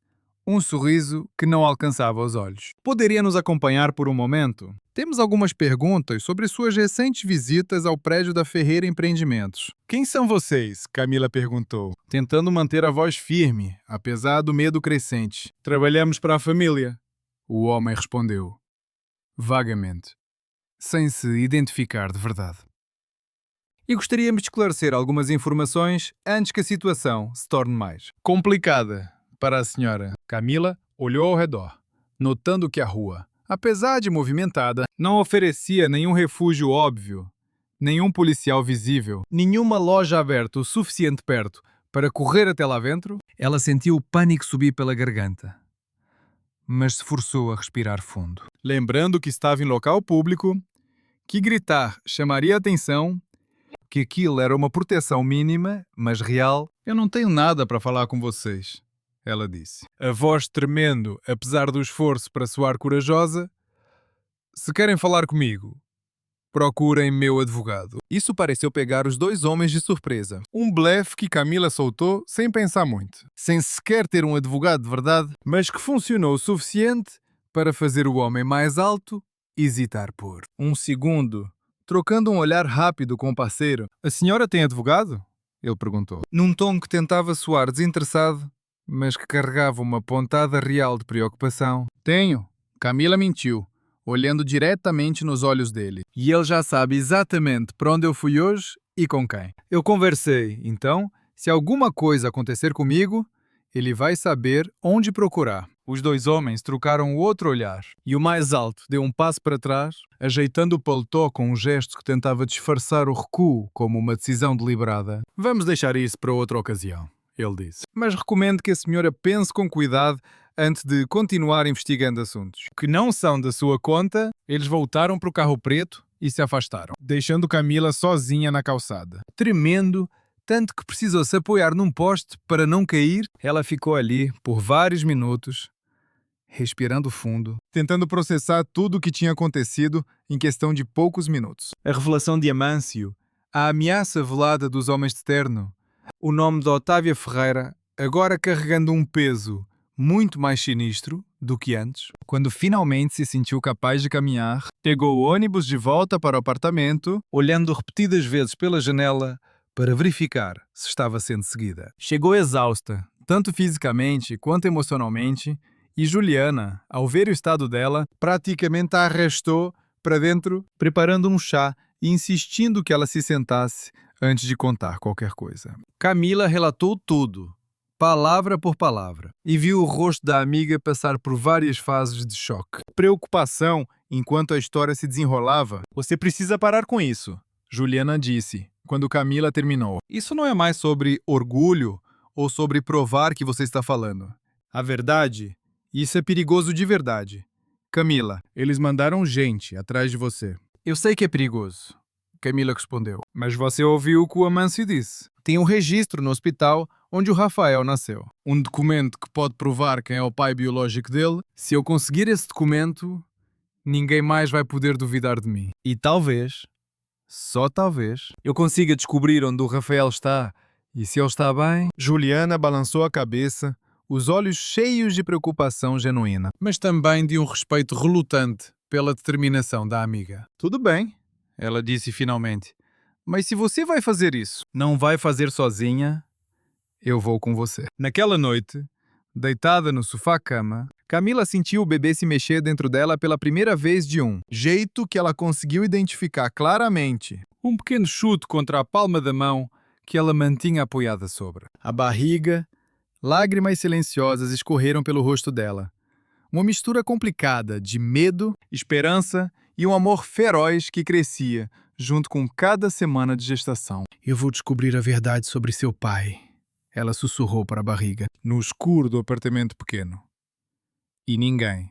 um sorriso que não alcançava os olhos. Poderia nos acompanhar por um momento? Temos algumas perguntas sobre suas recentes visitas ao prédio da Ferreira Empreendimentos. Quem são vocês? Camila perguntou, tentando manter a voz firme, apesar do medo crescente. Trabalhamos para a família, o homem respondeu, vagamente, sem se identificar de verdade. E gostaríamos de esclarecer algumas informações antes que a situação se torne mais complicada para a senhora. Camila olhou ao redor, notando que a rua, apesar de movimentada, não oferecia nenhum refúgio óbvio, nenhum policial visível, nenhuma loja aberta o suficiente perto para correr até lá dentro. Ela sentiu o pânico subir pela garganta, mas se forçou a respirar fundo, lembrando que estava em local público, que gritar chamaria a atenção, que aquilo era uma proteção mínima, mas real. Eu não tenho nada para falar com vocês, ela disse, a voz tremendo, apesar do esforço para soar corajosa. Se querem falar comigo, procurem meu advogado. Isso pareceu pegar os dois homens de surpresa. Um blefe que Camila soltou sem pensar muito, sem sequer ter um advogado de verdade, mas que funcionou o suficiente para fazer o homem mais alto hesitar por um segundo, trocando um olhar rápido com o parceiro. A senhora tem advogado? Ele perguntou, num tom que tentava soar desinteressado, mas que carregava uma pontada real de preocupação. Tenho. Camila mentiu, olhando diretamente nos olhos dele. E ele já sabe exatamente para onde eu fui hoje e com quem. Eu conversei, então, se alguma coisa acontecer comigo, ele vai saber onde procurar. Os dois homens trocaram outro olhar, e o mais alto deu um passo para trás, ajeitando o paletó com um gesto que tentava disfarçar o recuo como uma decisão deliberada. Vamos deixar isso para outra ocasião, ele disse. Mas recomendo que a senhora pense com cuidado antes de continuar investigando assuntos que não são da sua conta. Eles voltaram para o carro preto e se afastaram, deixando Camila sozinha na calçada. Tremendo, tanto que precisou se apoiar num poste para não cair. Ela ficou ali por vários minutos, respirando fundo, tentando processar tudo o que tinha acontecido em questão de poucos minutos. A revelação de Amâncio, a ameaça velada dos homens de terno, o nome de Otávia Ferreira, agora carregando um peso muito mais sinistro do que antes. Quando finalmente se sentiu capaz de caminhar, pegou o ônibus de volta para o apartamento, olhando repetidas vezes pela janela para verificar se estava sendo seguida. Chegou exausta, tanto fisicamente quanto emocionalmente, e Juliana, ao ver o estado dela, praticamente a arrastou para dentro, preparando um chá e insistindo que ela se sentasse antes de contar qualquer coisa. Camila relatou tudo, palavra por palavra, e viu o rosto da amiga passar por várias fases de choque. Preocupação enquanto a história se desenrolava. Você precisa parar com isso, Juliana disse, quando Camila terminou. Isso não é mais sobre orgulho ou sobre provar que você está falando. A verdade, isso é perigoso de verdade. Camila, eles mandaram gente atrás de você. Eu sei que é perigoso, Camila respondeu. Mas você ouviu o que o Amâncio disse. Tem um registro no hospital onde o Rafael nasceu. Um documento que pode provar quem é o pai biológico dele. Se eu conseguir esse documento, ninguém mais vai poder duvidar de mim. E talvez, só talvez, eu consiga descobrir onde o Rafael está e se ele está bem. Juliana balançou a cabeça, os olhos cheios de preocupação genuína, mas também de um respeito relutante pela determinação da amiga. Tudo bem, ela disse finalmente. Mas se você vai fazer isso, não vai fazer sozinha, eu vou com você. Naquela noite, deitada no sofá-cama, Camila sentiu o bebê se mexer dentro dela pela primeira vez de um jeito que ela conseguiu identificar claramente. Um pequeno chute contra a palma da mão que ela mantinha apoiada sobre. A barriga, lágrimas silenciosas escorreram pelo rosto dela. Uma mistura complicada de medo, esperança e um amor feroz que crescia junto com cada semana de gestação. Eu vou descobrir a verdade sobre seu pai, ela sussurrou para a barriga, no escuro do apartamento pequeno. E ninguém,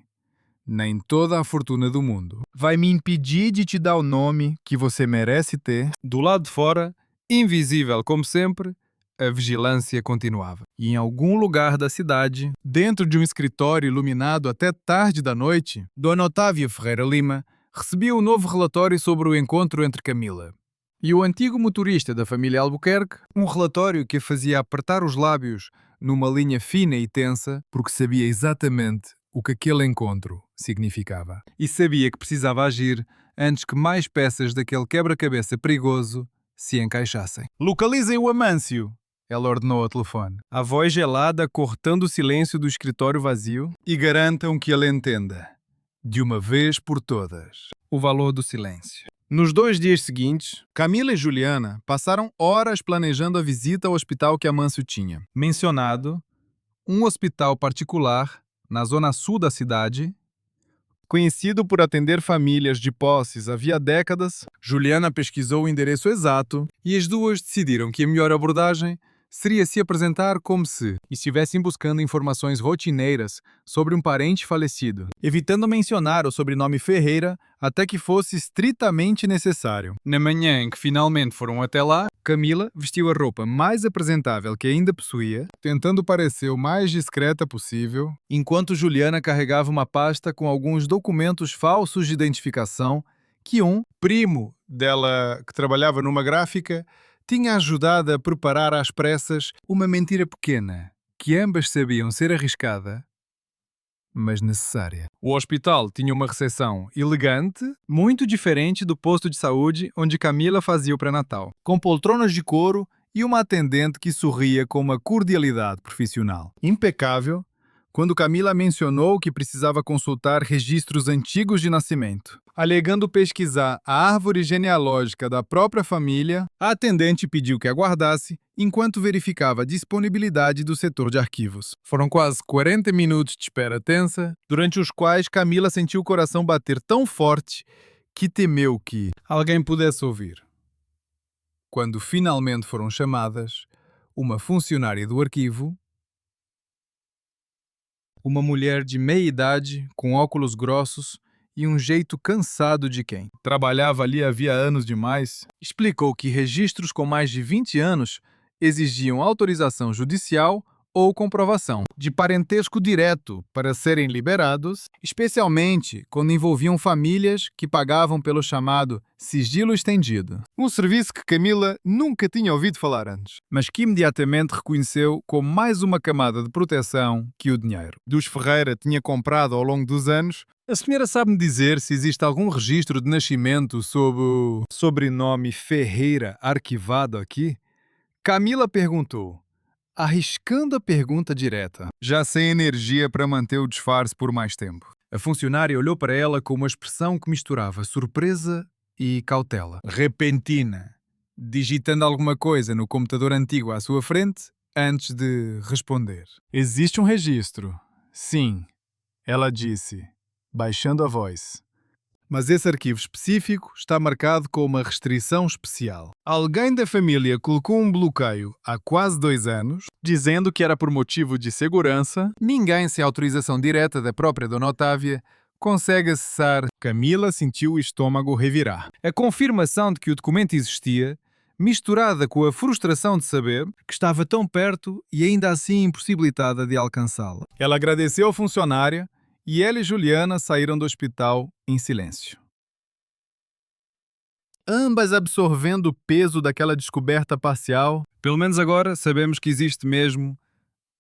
nem toda a fortuna do mundo, vai me impedir de te dar o nome que você merece ter. Do lado de fora, invisível como sempre, a vigilância continuava. E em algum lugar da cidade, dentro de um escritório iluminado até tarde da noite, Dona Otávia Ferreira Lima recebia um novo relatório sobre o encontro entre Camila e o antigo motorista da família Albuquerque, um relatório que a fazia apertar os lábios numa linha fina e tensa, porque sabia exatamente o que aquele encontro significava. E sabia que precisava agir antes que mais peças daquele quebra-cabeça perigoso se encaixassem. Localizem o Amâncio, ela ordenou ao telefone, a voz gelada cortando o silêncio do escritório vazio, e garantam que ele entenda, de uma vez por todas, o valor do silêncio. Nos 2 dias seguintes, Camila e Juliana passaram horas planejando a visita ao hospital que Amâncio tinha. Mencionado, um hospital particular na zona sul da cidade, conhecido por atender famílias de posses havia décadas. Juliana pesquisou o endereço exato e as duas decidiram que a melhor abordagem seria se apresentar como se estivessem buscando informações rotineiras sobre um parente falecido, evitando mencionar o sobrenome Ferreira até que fosse estritamente necessário. Na manhã em que finalmente foram até lá, Camila vestiu a roupa mais apresentável que ainda possuía, tentando parecer o mais discreta possível, enquanto Juliana carregava uma pasta com alguns documentos falsos de identificação que um primo dela, que trabalhava numa gráfica, tinha ajudado a preparar às pressas uma mentira pequena, que ambas sabiam ser arriscada, mas necessária. O hospital tinha uma recepção elegante, muito diferente do posto de saúde onde Camila fazia o pré-natal, com poltronas de couro e uma atendente que sorria com uma cordialidade profissional. Impecável, quando Camila mencionou que precisava consultar registros antigos de nascimento. Alegando pesquisar a árvore genealógica da própria família, a atendente pediu que aguardasse enquanto verificava a disponibilidade do setor de arquivos. Foram quase 40 minutos de espera tensa, durante os quais Camila sentiu o coração bater tão forte que temeu que alguém pudesse ouvir. Quando finalmente foram chamadas, uma funcionária do arquivo, uma mulher de meia idade, com óculos grossos e um jeito cansado de quem trabalhava ali havia anos demais, explicou que registros com mais de 20 anos exigiam autorização judicial ou comprovação de parentesco direto para serem liberados, especialmente quando envolviam famílias que pagavam pelo chamado sigilo estendido. Um serviço que Camila nunca tinha ouvido falar antes, mas que imediatamente reconheceu como mais uma camada de proteção que o dinheiro dos Ferreira tinha comprado ao longo dos anos. A senhora sabe-me dizer se existe algum registro de nascimento sob o sobrenome Ferreira arquivado aqui? Camila perguntou, arriscando a pergunta direta, já sem energia para manter o disfarce por mais tempo. A funcionária olhou para ela com uma expressão que misturava surpresa e cautela. Repentina, digitando alguma coisa no computador antigo à sua frente, antes de responder. Existe um registro. Sim, ela disse, baixando a voz. Mas esse arquivo específico está marcado com uma restrição especial. Alguém da família colocou um bloqueio há quase 2 anos, dizendo que era por motivo de segurança. Ninguém, sem autorização direta da própria Dona Otávia, consegue acessar. Camila sentiu o estômago revirar. A confirmação de que o documento existia, misturada com a frustração de saber que estava tão perto e ainda assim impossibilitada de alcançá-la. Ela agradeceu à funcionária e ela e Juliana saíram do hospital em silêncio. Ambas absorvendo o peso daquela descoberta parcial. Pelo menos agora sabemos que existe mesmo,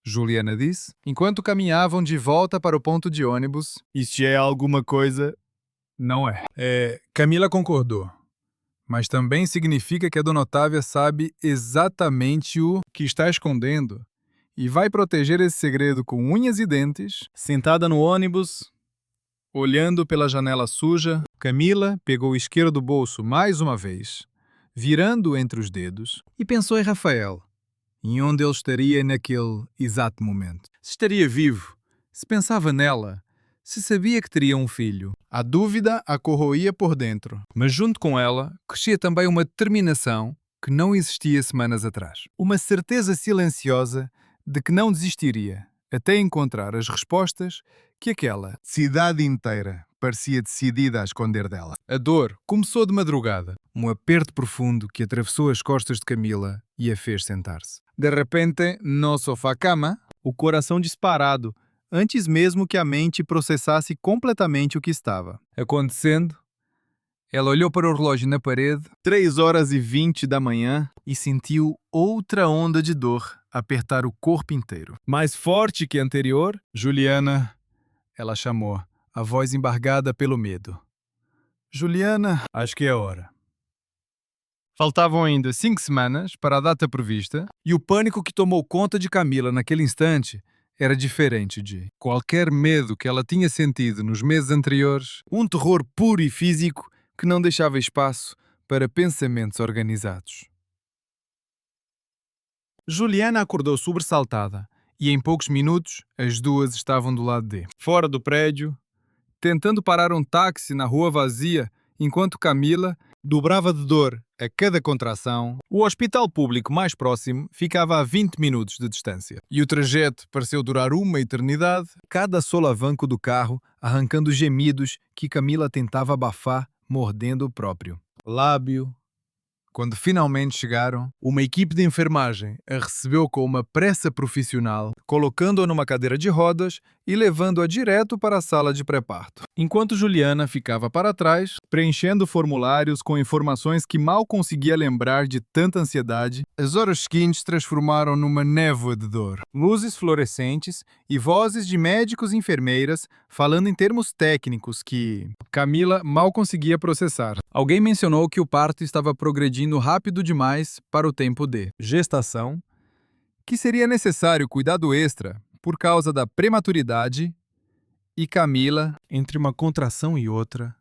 Juliana disse, enquanto caminhavam de volta para o ponto de ônibus. Isto é alguma coisa? Não é. Camila concordou. Mas também significa que a Dona Otávia sabe exatamente o que está escondendo e vai proteger esse segredo com unhas e dentes. Sentada no ônibus, Olhando pela janela suja, Camila pegou o isqueiro do bolso mais uma vez, virando entre os dedos, e pensou em Rafael, em onde ele estaria naquele exato momento. Se estaria vivo, se pensava nela, se sabia que teria um filho. A dúvida a corroía por dentro, mas junto com ela crescia também uma determinação que não existia semanas atrás. Uma certeza silenciosa de que não desistiria até encontrar as respostas que aquela cidade inteira parecia decidida a esconder dela. A dor começou de madrugada, um aperto profundo que atravessou as costas de Camila e a fez sentar-se. De repente, no sofá-cama, o coração disparado, antes mesmo que a mente processasse completamente o que estava acontecendo, ela olhou para o relógio na parede, 3h20 da manhã, e sentiu outra onda de dor apertar o corpo inteiro. mais forte que a anterior. Juliana, ela chamou, a voz embargada pelo medo. Juliana, Acho que é hora. faltavam ainda 5 semanas para a data prevista e o pânico que tomou conta de Camila naquele instante era diferente de qualquer medo que ela tinha sentido nos meses anteriores, um terror puro e físico que não deixava espaço para pensamentos organizados. Juliana acordou sobressaltada e em poucos minutos as duas estavam do lado de fora do prédio, tentando parar um táxi na rua vazia enquanto Camila dobrava de dor a cada contração. O hospital público mais próximo ficava a 20 minutos de distância e o trajeto pareceu durar uma eternidade, cada solavanco do carro arrancando gemidos que Camila tentava abafar mordendo o próprio lábio. Quando finalmente chegaram, uma equipe de enfermagem a recebeu com uma pressa profissional, colocando-a numa cadeira de rodas e levando-a direto para a sala de pré-parto. Enquanto Juliana ficava para trás, preenchendo formulários com informações que mal conseguia lembrar de tanta ansiedade, as horas seguintes transformaram numa névoa de dor. Luzes fluorescentes e vozes de médicos e enfermeiras falando em termos técnicos que Camila mal conseguia processar. Alguém mencionou que o parto estava progredindo rápido demais para o tempo de gestação, que seria necessário cuidado extra por causa da prematuridade, e Camila, entre uma contração e outra,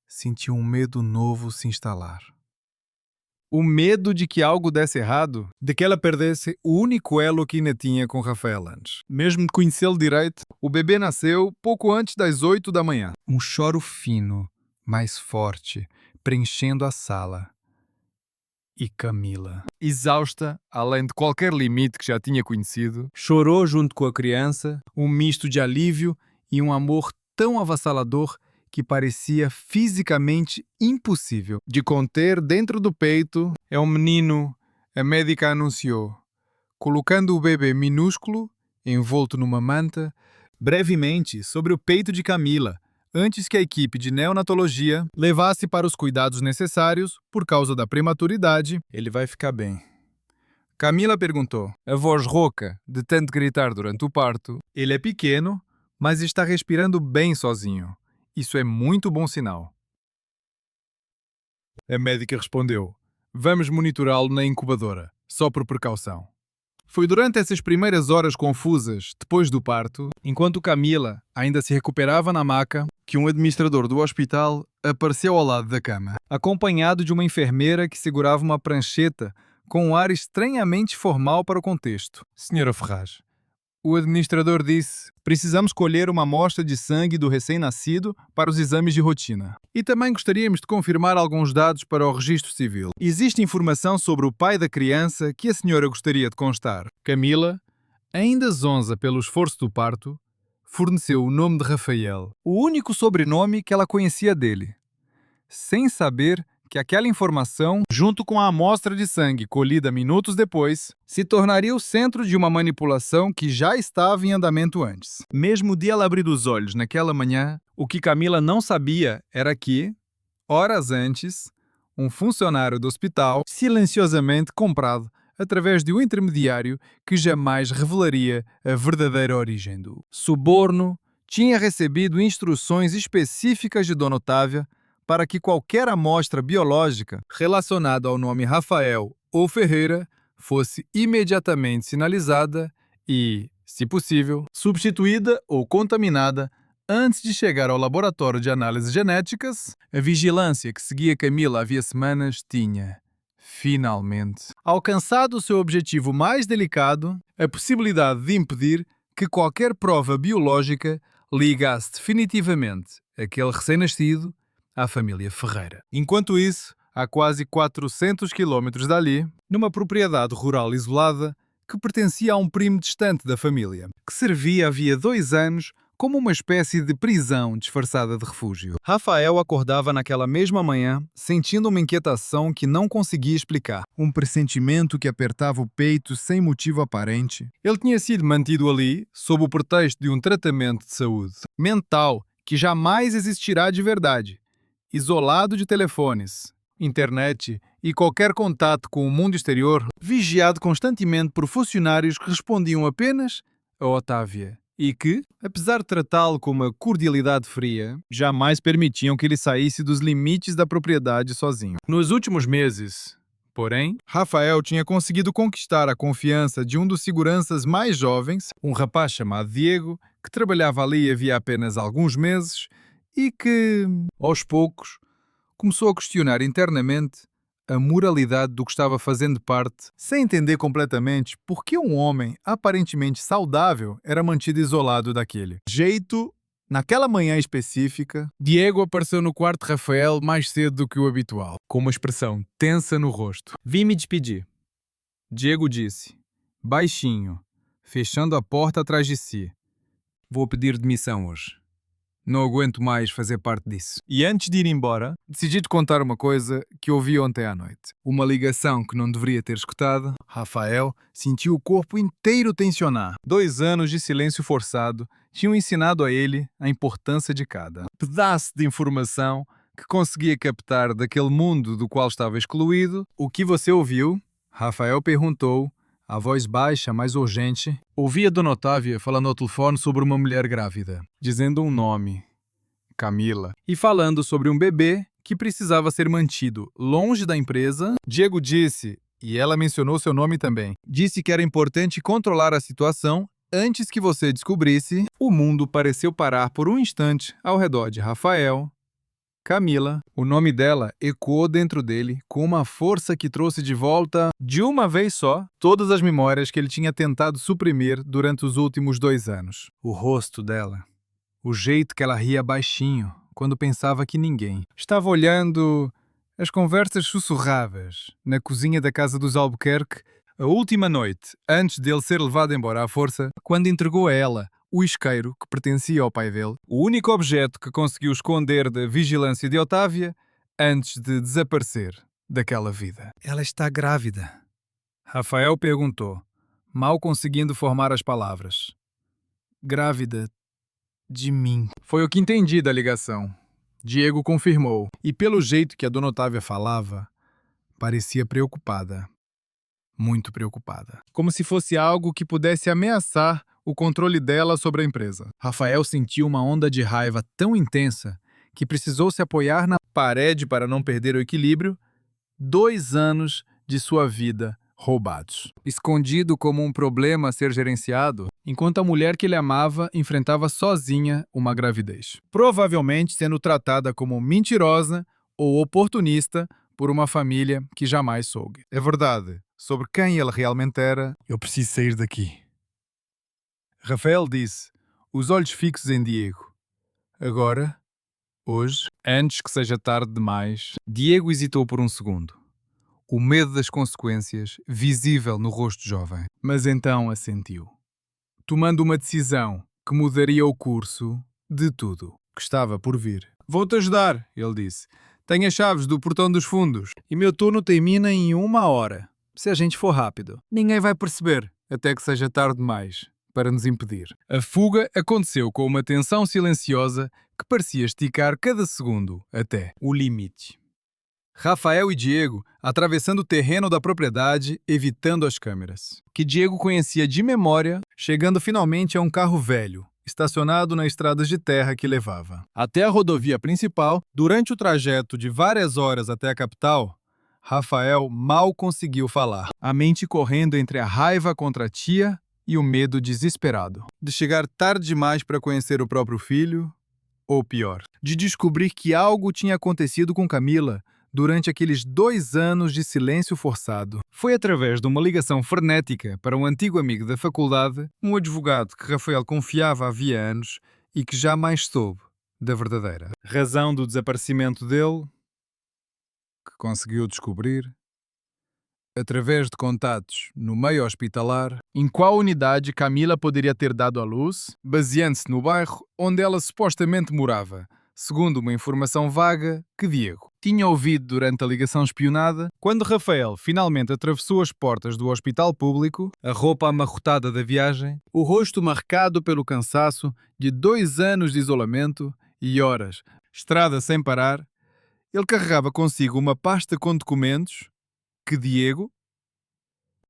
sentiu um medo novo se instalar. O medo de que algo desse errado, de que ela perdesse o único elo que ainda tinha com Rafael antes. Mesmo de conhecê-lo direito, o bebê nasceu pouco antes das 8 da manhã. Um choro fino, mais forte, preenchendo a sala. E Camila, exausta, além de qualquer limite que já tinha conhecido, Chorou junto com a criança. um misto de alívio e um amor tão avassalador que parecia fisicamente impossível de conter dentro do peito. É um menino, a médica anunciou, colocando o bebê minúsculo, envolto numa manta, brevemente sobre o peito de Camila, antes que a equipe de neonatologia levasse para os cuidados necessários por causa da prematuridade. Ele vai ficar bem. Camila perguntou, a voz rouca de tanto gritar durante o parto. Ele é pequeno, mas está respirando bem sozinho. Isso é muito bom sinal. A médica respondeu, vamos monitorá-lo na incubadora, só por precaução. Foi durante essas primeiras horas confusas, depois do parto, enquanto Camila ainda se recuperava na maca, que um administrador do hospital apareceu ao lado da cama, acompanhado de uma enfermeira que segurava uma prancheta com um ar estranhamente formal para o contexto. Senhora Ferraz, o administrador disse, precisamos colher uma amostra de sangue do recém-nascido para os exames de rotina. E também gostaríamos de confirmar alguns dados para o registro civil. Existe informação sobre o pai da criança que a senhora gostaria de constar. Camila, ainda zonza pelo esforço do parto, forneceu o nome de Rafael, o único sobrenome que ela conhecia dele, sem saber que aquela informação, junto com a amostra de sangue colhida minutos depois, se tornaria o centro de uma manipulação que já estava em andamento antes. Mesmo de ela abrir os olhos naquela manhã, o que Camila não sabia era que, horas antes, um funcionário do hospital, silenciosamente comprado através de um intermediário que jamais revelaria a verdadeira origem do suborno, tinha recebido instruções específicas de Dona Otávia para que qualquer amostra biológica relacionada ao nome Rafael ou Ferreira fosse imediatamente sinalizada e, se possível, substituída ou contaminada antes de chegar ao laboratório de análises genéticas. A vigilância que seguia Camila havia semanas tinha, finalmente, alcançado seu objetivo mais delicado, a possibilidade de impedir que qualquer prova biológica ligasse definitivamente aquele recém-nascido à família Ferreira. Enquanto isso, a quase 400 quilômetros dali, numa propriedade rural isolada que pertencia a um primo distante da família, que servia havia 2 anos como uma espécie de prisão disfarçada de refúgio. Rafael acordava naquela mesma manhã, sentindo uma inquietação que não conseguia explicar. Um pressentimento que apertava o peito sem motivo aparente. Ele tinha sido mantido ali sob o pretexto de um tratamento de saúde mental que jamais existirá de verdade, isolado de telefones, internet e qualquer contato com o mundo exterior, vigiado constantemente por funcionários que respondiam apenas a Otávia e que, apesar de tratá-lo com uma cordialidade fria, jamais permitiam que ele saísse dos limites da propriedade sozinho. Nos últimos meses, porém, Rafael tinha conseguido conquistar a confiança de um dos seguranças mais jovens, um rapaz chamado Diego, que trabalhava ali havia apenas alguns meses e que, aos poucos, começou a questionar internamente a moralidade do que estava fazendo parte, sem entender completamente por que um homem aparentemente saudável era mantido isolado daquele jeito. Naquela manhã específica, Diego apareceu no quarto de Rafael mais cedo do que o habitual, com uma expressão tensa no rosto. "Vim me despedir", Diego disse, baixinho, fechando a porta atrás de si. "Vou pedir demissão hoje. Não aguento mais fazer parte disso." E antes de ir embora, decidi te contar uma coisa que ouvi ontem à noite. Uma ligação que não deveria ter escutado. Rafael sentiu o corpo inteiro tensionar. 2 anos de silêncio forçado tinham ensinado a ele a importância de cada pedaço de informação que conseguia captar daquele mundo do qual estava excluído. "O que você ouviu?" Rafael perguntou, a voz baixa, mais urgente. Ouvi a Dona Otávia falando ao telefone sobre uma mulher grávida, dizendo um nome, Camila, e falando sobre um bebê que precisava ser mantido longe da empresa. Diego disse, e ela mencionou seu nome também, disse que era importante controlar a situação antes que você descobrisse. O mundo pareceu parar por um instante ao redor de Rafael. Camila, o nome dela ecoou dentro dele com uma força que trouxe de volta, de uma vez só, todas as memórias que ele tinha tentado suprimir durante os últimos 2 anos. O rosto dela, o jeito que ela ria baixinho quando pensava que ninguém estava olhando, as conversas sussurradas na cozinha da casa dos Albuquerque, a última noite, antes dele ser levado embora à força, quando entregou a ela o isqueiro que pertencia ao pai dele, o único objeto que conseguiu esconder da vigilância de Otávia antes de desaparecer daquela vida. "Ela está grávida?" Rafael perguntou, mal conseguindo formar as palavras. "Grávida de mim." Foi o que entendi da ligação. Diego confirmou, e pelo jeito que a Dona Otávia falava, parecia preocupada. Muito preocupada. Como se fosse algo que pudesse ameaçar o controle dela sobre a empresa. Rafael sentiu uma onda de raiva tão intensa que precisou se apoiar na parede para não perder o equilíbrio. 2 anos de sua vida roubados. Escondido como um problema a ser gerenciado, enquanto a mulher que ele amava enfrentava sozinha uma gravidez. Provavelmente sendo tratada como mentirosa ou oportunista por uma família que jamais soube. É verdade, sobre quem ele realmente era. "Eu preciso sair daqui." Rafael disse, os olhos fixos em Diego. "Agora? Hoje? Antes que seja tarde demais." Diego hesitou por um segundo. O medo das consequências visível no rosto jovem. Mas então assentiu, tomando uma decisão que mudaria o curso de tudo que estava por vir. "Vou-te ajudar", ele disse. "Tenho as chaves do portão dos fundos e meu turno termina em 1 hora. Se a gente for rápido, ninguém vai perceber até que seja tarde demais para nos impedir." A fuga aconteceu com uma tensão silenciosa que parecia esticar cada segundo até o limite. Rafael e Diego atravessando o terreno da propriedade, evitando as câmeras, que Diego conhecia de memória, chegando finalmente a um carro velho, estacionado na estrada de terra que levava até a rodovia principal. Durante o trajeto de várias horas até a capital, Rafael mal conseguiu falar, a mente correndo entre a raiva contra a tia e o medo desesperado de chegar tarde demais para conhecer o próprio filho, ou pior, de descobrir que algo tinha acontecido com Camila durante aqueles 2 anos de silêncio forçado. Foi através de uma ligação frenética para um antigo amigo da faculdade, um advogado que Rafael confiava havia anos e que jamais soube da verdadeira razão do desaparecimento dele, que conseguiu descobrir através de contatos no meio hospitalar, em qual unidade Camila poderia ter dado à luz, baseando-se no bairro onde ela supostamente morava, segundo uma informação vaga que Diego tinha ouvido durante a ligação espionada. Quando Rafael finalmente atravessou as portas do hospital público, a roupa amarrotada da viagem, o rosto marcado pelo cansaço de 2 anos de isolamento e horas, estrada sem parar, ele carregava consigo uma pasta com documentos que Diego,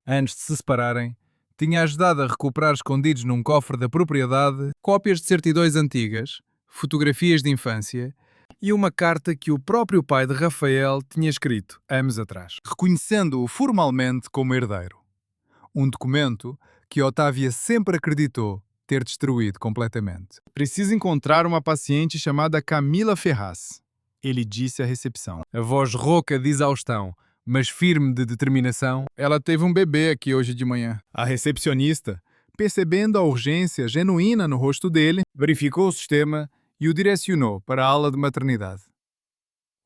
antes de se separarem, tinha ajudado a recuperar escondidos num cofre da propriedade, cópias de certidões antigas, fotografias de infância e uma carta que o próprio pai de Rafael tinha escrito anos atrás, reconhecendo-o formalmente como herdeiro. Um documento que Otávia sempre acreditou ter destruído completamente. Preciso encontrar uma paciente chamada Camila Ferraz, ele disse à recepção. A voz rouca de exaustão, mas firme de determinação. Ela teve um bebê aqui hoje de manhã. A recepcionista, percebendo a urgência genuína no rosto dele, verificou o sistema e o direcionou para a ala de maternidade,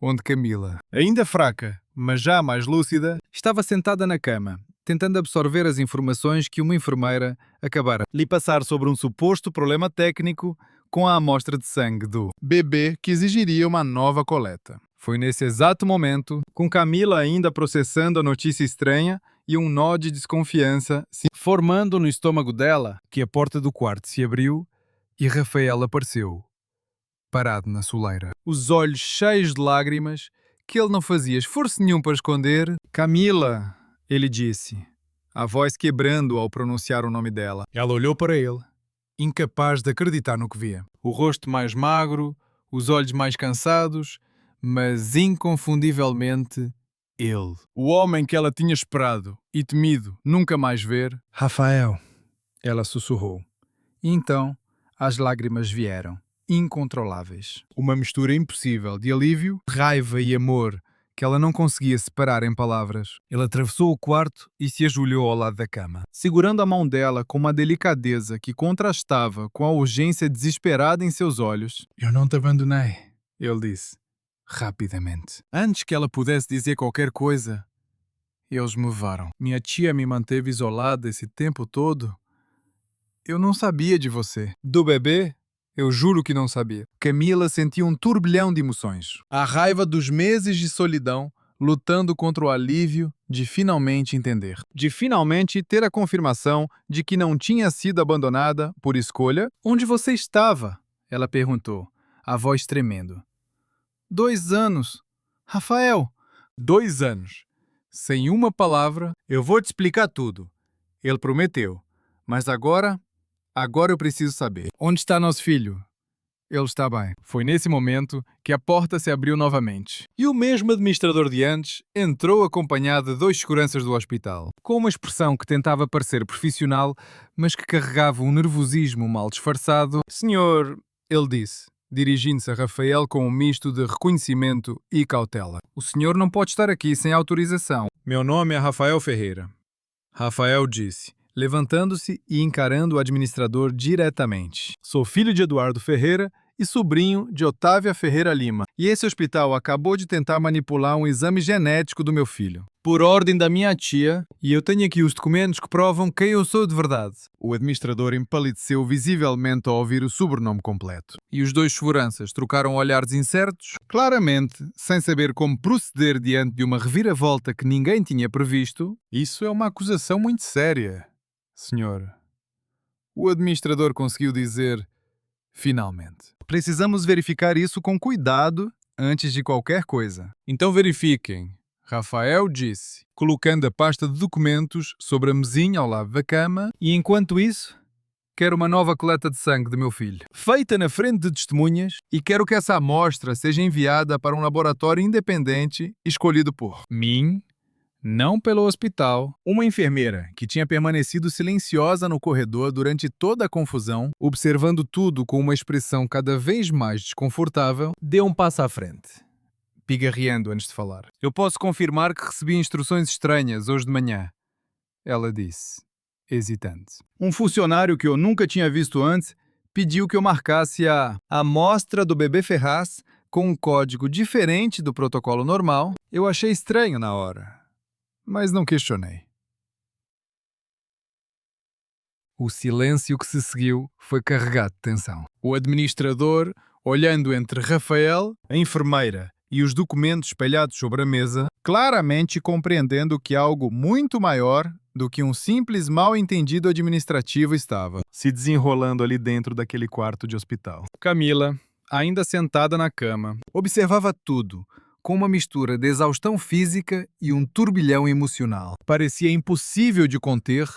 onde Camila, ainda fraca, mas já mais lúcida, estava sentada na cama, tentando absorver as informações que uma enfermeira acabara lhe passar sobre um suposto problema técnico com a amostra de sangue do bebê que exigiria uma nova coleta. Foi nesse exato momento, com Camila ainda processando a notícia estranha e um nó de desconfiança se formando no estômago dela, que a porta do quarto se abriu e Rafael apareceu, parado na soleira, os olhos cheios de lágrimas que ele não fazia esforço nenhum para esconder. Camila, ele disse, a voz quebrando ao pronunciar o nome dela. Ela olhou para ele, incapaz de acreditar no que via. O rosto mais magro, os olhos mais cansados, mas inconfundivelmente ele. O homem que ela tinha esperado e temido nunca mais ver. Rafael, ela sussurrou. E então as lágrimas vieram, incontroláveis. Uma mistura impossível de alívio, raiva e amor que ela não conseguia separar em palavras. Ele atravessou o quarto e se ajoelhou ao lado da cama, segurando a mão dela com uma delicadeza que contrastava com a urgência desesperada em seus olhos. Eu não te abandonei, ele disse, rapidamente. Antes que ela pudesse dizer qualquer coisa, eles me levaram. Minha tia me manteve isolada esse tempo todo. Eu não sabia de você. Do bebê? Eu juro que não sabia. Camila sentia um turbilhão de emoções. A raiva dos meses de solidão, lutando contra o alívio de finalmente entender. De finalmente ter a confirmação de que não tinha sido abandonada por escolha. Onde você estava? Ela perguntou, a voz tremendo. 2 anos. Rafael. 2 anos. Sem uma palavra. Eu vou te explicar tudo. Ele prometeu. Mas agora eu preciso saber. Onde está nosso filho? Ele está bem. Foi nesse momento que a porta se abriu novamente. E o mesmo administrador de antes entrou acompanhado de 2 seguranças do hospital, com uma expressão que tentava parecer profissional, mas que carregava um nervosismo mal disfarçado. Senhor, ele disse, dirigindo-se a Rafael com um misto de reconhecimento e cautela. O senhor não pode estar aqui sem autorização. Meu nome é Rafael Ferreira. Rafael disse, levantando-se e encarando o administrador diretamente. Sou filho de Eduardo Ferreira e sobrinho de Otávia Ferreira Lima. E esse hospital acabou de tentar manipular um exame genético do meu filho, por ordem da minha tia, e eu tenho aqui os documentos que provam quem eu sou de verdade. O administrador empalideceu visivelmente ao ouvir o sobrenome completo. E os 2 seguranças trocaram olhares incertos, claramente, sem saber como proceder diante de uma reviravolta que ninguém tinha previsto. Isso é uma acusação muito séria, senhor. O administrador conseguiu dizer, finalmente. Precisamos verificar isso com cuidado antes de qualquer coisa. Então verifiquem, Rafael disse, colocando a pasta de documentos sobre a mesinha ao lado da cama. E enquanto isso, Quero uma nova coleta de sangue de meu filho, feita na frente de testemunhas, e quero que essa amostra seja enviada para um laboratório independente escolhido por mim, não pelo hospital. Uma enfermeira, que tinha permanecido silenciosa no corredor durante toda a confusão, Observando tudo com uma expressão cada vez mais desconfortável, deu um passo à frente. pigarreando antes de falar. Eu posso confirmar que recebi instruções estranhas hoje de manhã, ela disse, hesitante. Um funcionário que eu nunca tinha visto antes pediu que eu marcasse a amostra do bebê Ferraz com um código diferente do protocolo normal. Eu achei estranho na hora, mas não questionei. O silêncio que se seguiu foi carregado de tensão. O administrador, olhando entre Rafael, A enfermeira e os documentos espalhados sobre a mesa, claramente compreendendo que algo muito maior do que um simples mal-entendido administrativo estava se desenrolando ali dentro daquele quarto de hospital. Camila, ainda sentada na cama, observava tudo, com uma mistura de exaustão física e um turbilhão emocional. Parecia impossível de conter,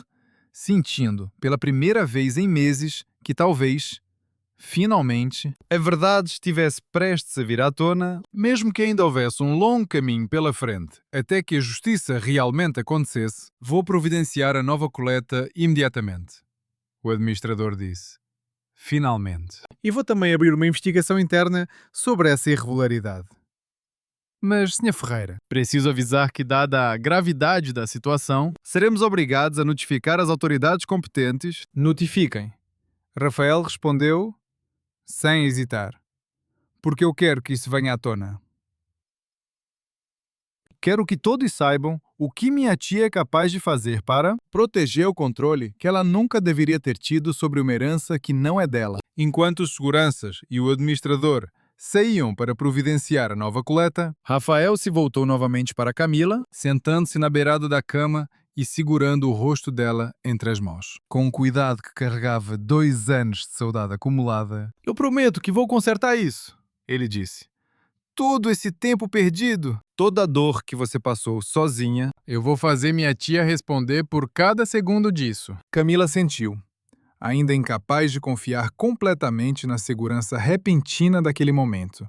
sentindo, pela primeira vez em meses, que talvez, finalmente, a verdade estivesse prestes a vir à tona, mesmo que ainda houvesse um longo caminho pela frente até que a justiça realmente acontecesse. Vou providenciar a nova coleta imediatamente, o administrador disse. Finalmente. E vou também abrir uma investigação interna sobre essa irregularidade. Mas, Sr. Ferreira, preciso avisar que, dada a gravidade da situação, seremos obrigados a notificar as autoridades competentes. Notifiquem. Rafael respondeu, sem hesitar. Porque eu quero que isso venha à tona. Quero que todos saibam o que minha tia é capaz de fazer para proteger o controle que ela nunca deveria ter tido sobre uma herança que não é dela. Enquanto os seguranças e o administrador saíam para providenciar a nova coleta, Rafael se voltou novamente para Camila, sentando-se na beirada da cama e segurando o rosto dela entre as mãos. Com um cuidado que carregava 2 anos de saudade acumulada. Eu prometo que vou consertar isso, ele disse. Todo esse tempo perdido, toda a dor que você passou sozinha, eu vou fazer minha tia responder por cada segundo disso. Camila sentiu, ainda incapaz de confiar completamente na segurança repentina daquele momento,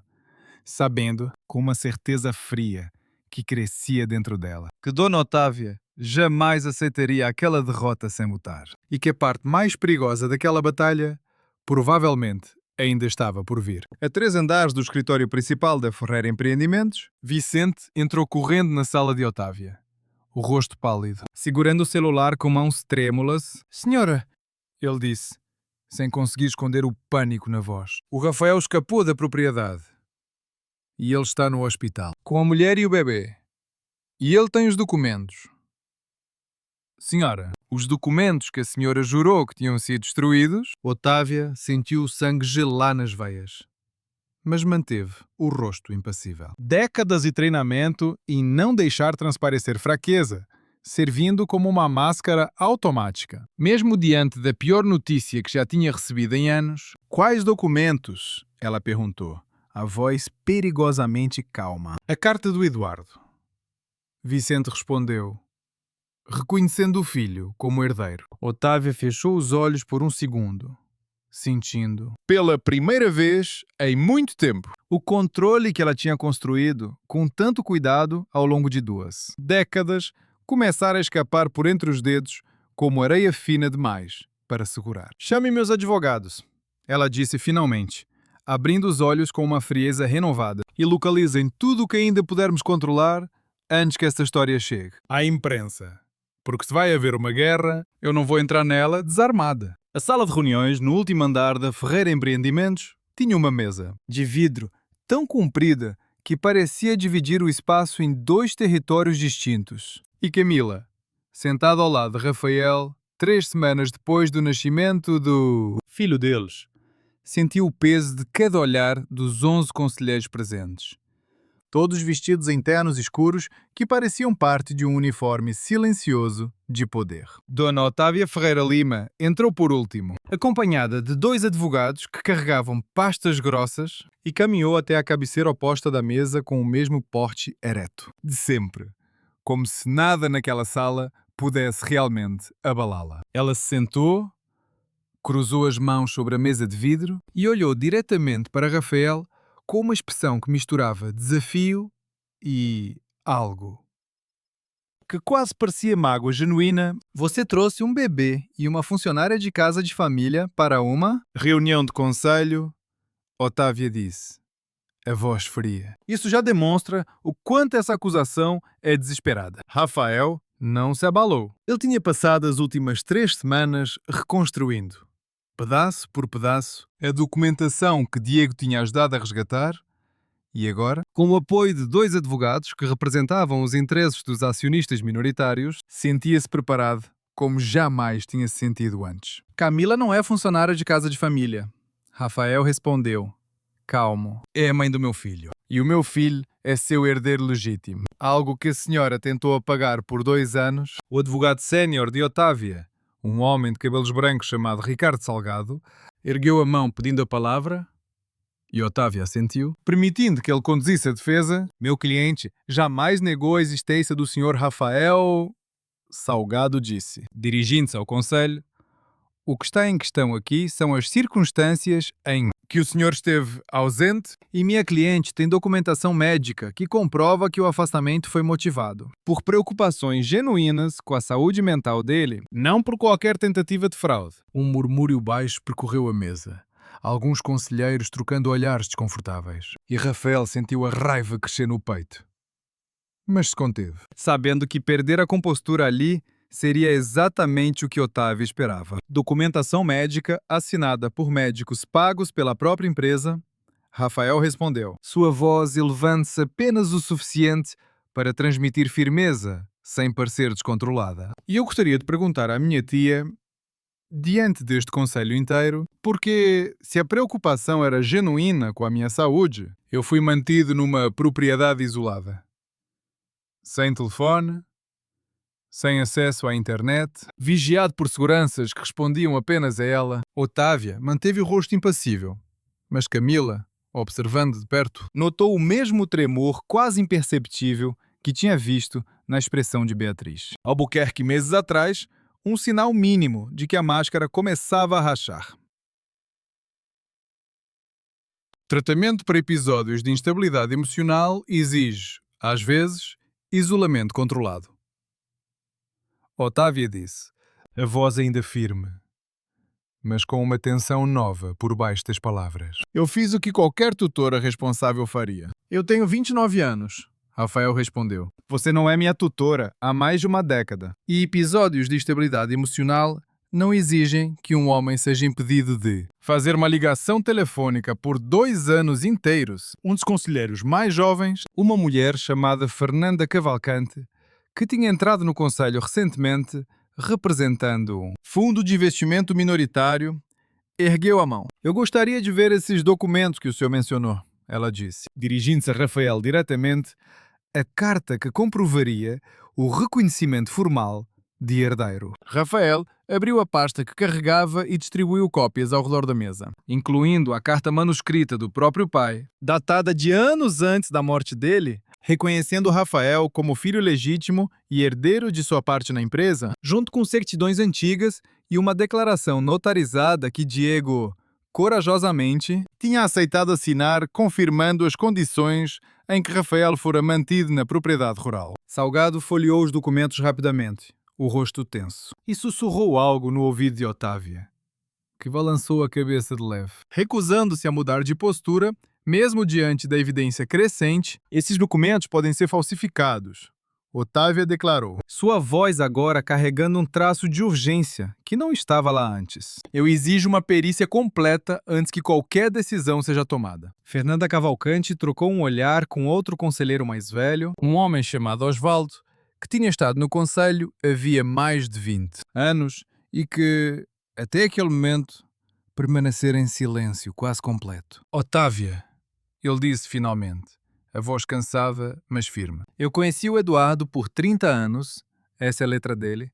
sabendo, com uma certeza fria, que crescia dentro dela, que Dona Otávia jamais aceitaria aquela derrota sem lutar, e que a parte mais perigosa daquela batalha, provavelmente, ainda estava por vir. A 3 andares do escritório principal da Ferreira Empreendimentos, Vicente entrou correndo na sala de Otávia, o rosto pálido, segurando o celular com mãos trêmulas. Senhora, ele disse, sem conseguir esconder o pânico na voz. O Rafael escapou da propriedade. E ele está no hospital, com a mulher e o bebê. E ele tem os documentos. Senhora, os documentos que a senhora jurou que tinham sido destruídos. Otávia sentiu o sangue gelar nas veias, mas manteve o rosto impassível. Décadas de treinamento em não deixar transparecer fraqueza, servindo como uma máscara automática. Mesmo diante da pior notícia que já tinha recebido em anos. Quais documentos? Ela perguntou, a voz perigosamente calma. A carta do Eduardo. Vicente respondeu, reconhecendo o filho como herdeiro. Otávia fechou os olhos por um segundo, sentindo, pela primeira vez em muito tempo, o controle que ela tinha construído com tanto cuidado ao longo de 2 décadas começar a escapar por entre os dedos como areia fina demais para segurar. Chame meus advogados, ela disse finalmente, abrindo os olhos com uma frieza renovada, e localizem tudo o que ainda pudermos controlar antes que esta história chegue à imprensa. Porque se vai haver uma guerra, eu não vou entrar nela desarmada. A sala de reuniões, no último andar da Ferreira Empreendimentos, tinha uma mesa de vidro tão comprida que parecia dividir o espaço em 2 territórios distintos. E Camila, sentada ao lado de Rafael, 3 semanas depois do nascimento do filho deles, sentiu o peso de cada olhar dos 11 conselheiros presentes. Todos vestidos em ternos escuros que pareciam parte de um uniforme silencioso de poder. Dona Otávia Ferreira Lima entrou por último, acompanhada de 2 advogados que carregavam pastas grossas, e caminhou até à cabeceira oposta da mesa com o mesmo porte ereto de sempre, como se nada naquela sala pudesse realmente abalá-la. Ela se sentou, Cruzou as mãos sobre a mesa de vidro e olhou diretamente para Rafael com uma expressão que misturava desafio e algo que quase parecia mágoa genuína. Você trouxe um bebê e uma funcionária de casa de família para uma reunião de conselho, Otávia disse, a voz fria. Isso já demonstra o quanto essa acusação é desesperada. Rafael não se abalou. Ele tinha passado as últimas 3 semanas reconstruindo, pedaço por pedaço, a documentação que Diego tinha ajudado a resgatar. E agora, com o apoio de 2 advogados que representavam os interesses dos acionistas minoritários, sentia-se preparado como jamais tinha se sentido antes. Camila não é funcionária de casa de família. Rafael respondeu, calmo, é a mãe do meu filho. E o meu filho é seu herdeiro legítimo. Algo que a senhora tentou apagar por 2 anos. O advogado sénior de Otávia, um homem de cabelos brancos chamado Ricardo Salgado, ergueu a mão pedindo a palavra. E Otávia assentiu, permitindo que ele conduzisse a defesa. Meu cliente jamais negou a existência do Sr. Rafael Salgado disse, dirigindo-se ao conselho. O que está em questão aqui são as circunstâncias em que o senhor esteve ausente e minha cliente tem documentação médica que comprova que o afastamento foi motivado por preocupações genuínas com a saúde mental dele, não por qualquer tentativa de fraude. Um murmúrio baixo percorreu a mesa. Alguns conselheiros trocando olhares desconfortáveis. E Rafael sentiu a raiva crescer no peito. Mas se conteve, sabendo que perder a compostura ali seria exatamente o que Otávio esperava. Documentação médica assinada por médicos pagos pela própria empresa. Rafael respondeu. Sua voz elevando-se apenas o suficiente para transmitir firmeza, sem parecer descontrolada. E eu gostaria de perguntar à minha tia, diante deste conselho inteiro, porque se a preocupação era genuína com a minha saúde, eu fui mantido numa propriedade isolada. Sem telefone, sem acesso à internet, vigiado por seguranças que respondiam apenas a ela. Otávia manteve o rosto impassível, mas Camila, observando de perto, notou o mesmo tremor quase imperceptível que tinha visto na expressão de Beatriz. Albuquerque, meses atrás, um sinal mínimo de que a máscara começava a rachar. Tratamento para episódios de instabilidade emocional exige, às vezes, isolamento controlado. Otávia disse, a voz ainda firme, mas com uma tensão nova por baixo das palavras. Eu fiz o que qualquer tutora responsável faria. Eu tenho 29 anos. Rafael respondeu. Você não é minha tutora há mais de uma década. E episódios de instabilidade emocional não exigem que um homem seja impedido de fazer uma ligação telefônica por 2 anos inteiros. Um dos conselheiros mais jovens, uma mulher chamada Fernanda Cavalcante, que tinha entrado no conselho recentemente, representando um fundo de investimento minoritário, ergueu a mão. Eu gostaria de ver esses documentos que o senhor mencionou, ela disse, dirigindo-se a Rafael diretamente, a carta que comprovaria o reconhecimento formal de herdeiro. Rafael abriu a pasta que carregava e distribuiu cópias ao redor da mesa, incluindo a carta manuscrita do próprio pai, datada de anos antes da morte dele, reconhecendo Rafael como filho legítimo e herdeiro de sua parte na empresa, junto com certidões antigas e uma declaração notarizada que Diego, corajosamente, tinha aceitado assinar, confirmando as condições em que Rafael fora mantido na propriedade rural. Salgado folheou os documentos rapidamente, o rosto tenso, e sussurrou algo no ouvido de Otávia, que balançou a cabeça de leve. Recusando-se a mudar de postura, mesmo diante da evidência crescente, esses documentos podem ser falsificados. Otávia declarou, sua voz agora carregando um traço de urgência que não estava lá antes. Eu exijo uma perícia completa antes que qualquer decisão seja tomada. Fernanda Cavalcante trocou um olhar com outro conselheiro mais velho, um homem chamado Osvaldo, que tinha estado no conselho havia mais de 20 anos e que, até aquele momento, permanecera em silêncio quase completo. Otávia, ele disse finalmente, a voz cansada, mas firme. Eu conheci o Eduardo por 30 anos, essa é a letra dele.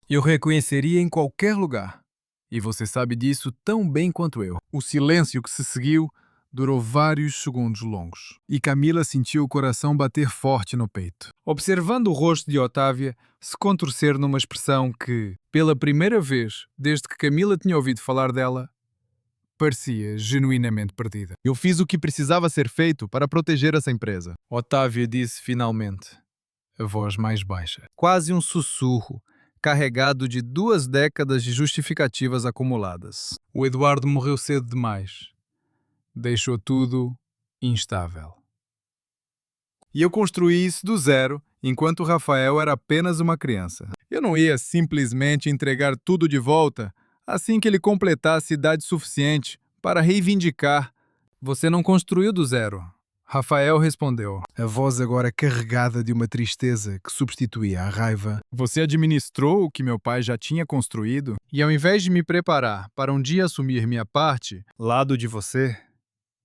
Eu reconheceria em qualquer lugar. E você sabe disso tão bem quanto eu. O silêncio que se seguiu durou vários segundos longos, e Camila sentiu o coração bater forte no peito, observando o rosto de Otávia se contorcer numa expressão que, pela primeira vez desde que Camila tinha ouvido falar dela, parecia genuinamente perdida. Eu fiz o que precisava ser feito para proteger essa empresa. Otávia disse finalmente, a voz mais baixa, quase um sussurro, carregado de 2 décadas de justificativas acumuladas. O Eduardo morreu cedo demais. Deixou tudo instável. E eu construí isso do zero, enquanto o Rafael era apenas uma criança. Eu não ia simplesmente entregar tudo de volta assim que ele completasse idade suficiente para reivindicar. Você não construiu do zero. Rafael respondeu, a voz agora carregada de uma tristeza que substituía a raiva. Você administrou o que meu pai já tinha construído E ao invés de me preparar para um dia assumir minha parte, lado de você.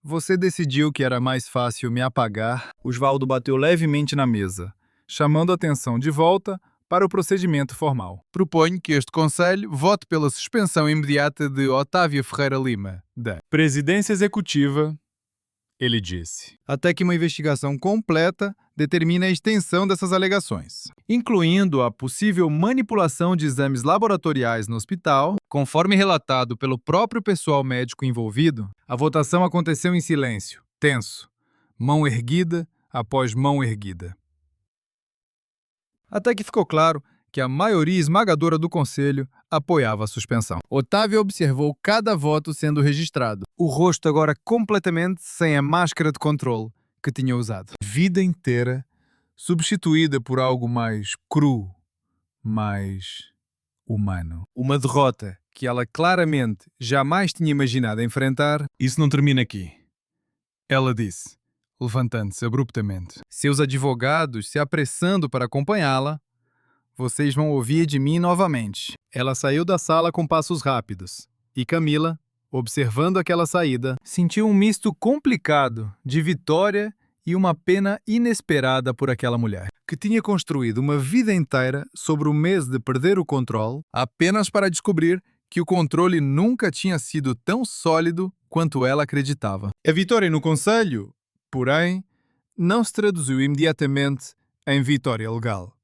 você decidiu que era mais fácil me apagar. Osvaldo bateu levemente na mesa, chamando a atenção de volta para o procedimento formal. Proponho que este Conselho vote pela suspensão imediata de Otávia Ferreira Lima, da Presidência Executiva, ele disse, até que uma investigação completa determine a extensão dessas alegações, incluindo a possível manipulação de exames laboratoriais no hospital, conforme relatado pelo próprio pessoal médico envolvido. A votação aconteceu em silêncio, tenso, mão erguida após mão erguida. Até que ficou claro que a maioria esmagadora do Conselho apoiava a suspensão. Otávio observou cada voto sendo registrado, o rosto agora completamente sem a máscara de controle que tinha usado. Vida inteira substituída por algo mais cru, mais humano. Uma derrota que ela claramente jamais tinha imaginado enfrentar. Isso não termina aqui. Ela disse, levantando-se abruptamente. Seus advogados se apressando para acompanhá-la. Vocês vão ouvir de mim novamente. Ela saiu da sala com passos rápidos. E Camila, observando aquela saída, sentiu um misto complicado de vitória e uma pena inesperada por aquela mulher, que tinha construído uma vida inteira sobre o medo de perder o controle, apenas para descobrir que o controle nunca tinha sido tão sólido quanto ela acreditava. A vitória no Conselho, porém, não se traduziu imediatamente em vitória legal.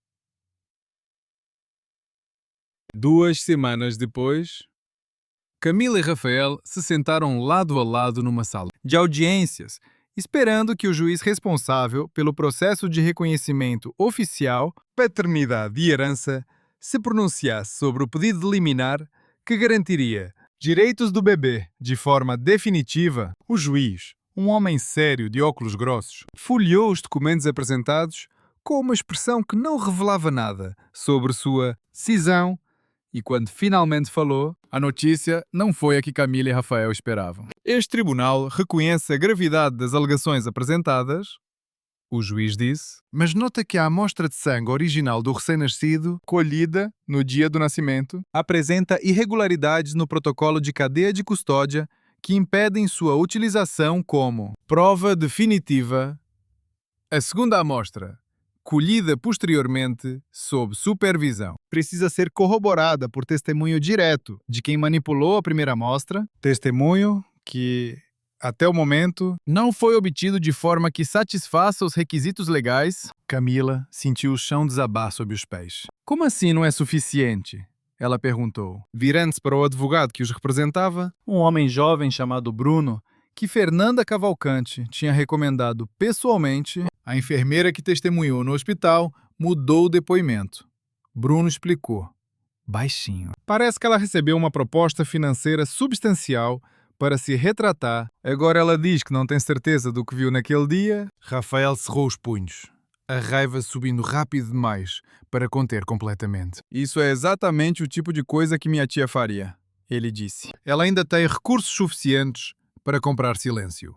2 semanas depois, Camila e Rafael se sentaram lado a lado numa sala de audiências, esperando que o juiz responsável pelo processo de reconhecimento oficial, paternidade e herança se pronunciasse sobre o pedido de liminar que garantiria direitos do bebê de forma definitiva. O juiz, um homem sério de óculos grossos, folheou os documentos apresentados com uma expressão que não revelava nada sobre sua decisão. E quando finalmente falou, a notícia não foi a que Camila e Rafael esperavam. Este tribunal reconhece a gravidade das alegações apresentadas, o juiz disse, mas nota que a amostra de sangue original do recém-nascido, colhida no dia do nascimento, apresenta irregularidades no protocolo de cadeia de custódia que impedem sua utilização como prova definitiva. A segunda amostra, colhida posteriormente sob supervisão, precisa ser corroborada por testemunho direto de quem manipulou a primeira amostra, testemunho que, até o momento, não foi obtido de forma que satisfaça os requisitos legais. Camila sentiu o chão desabar sob os pés. Como assim não é suficiente? Ela perguntou, virando-se para o advogado que os representava, um homem jovem chamado Bruno, que Fernanda Cavalcante tinha recomendado pessoalmente. A enfermeira que testemunhou no hospital mudou o depoimento. Bruno explicou, baixinho. Parece que ela recebeu uma proposta financeira substancial para se retratar. Agora ela diz que não tem certeza do que viu naquele dia. Rafael cerrou os punhos, a raiva subindo rápido demais para conter completamente. Isso é exatamente o tipo de coisa que minha tia faria, ele disse. Ela ainda tem recursos suficientes para comprar silêncio,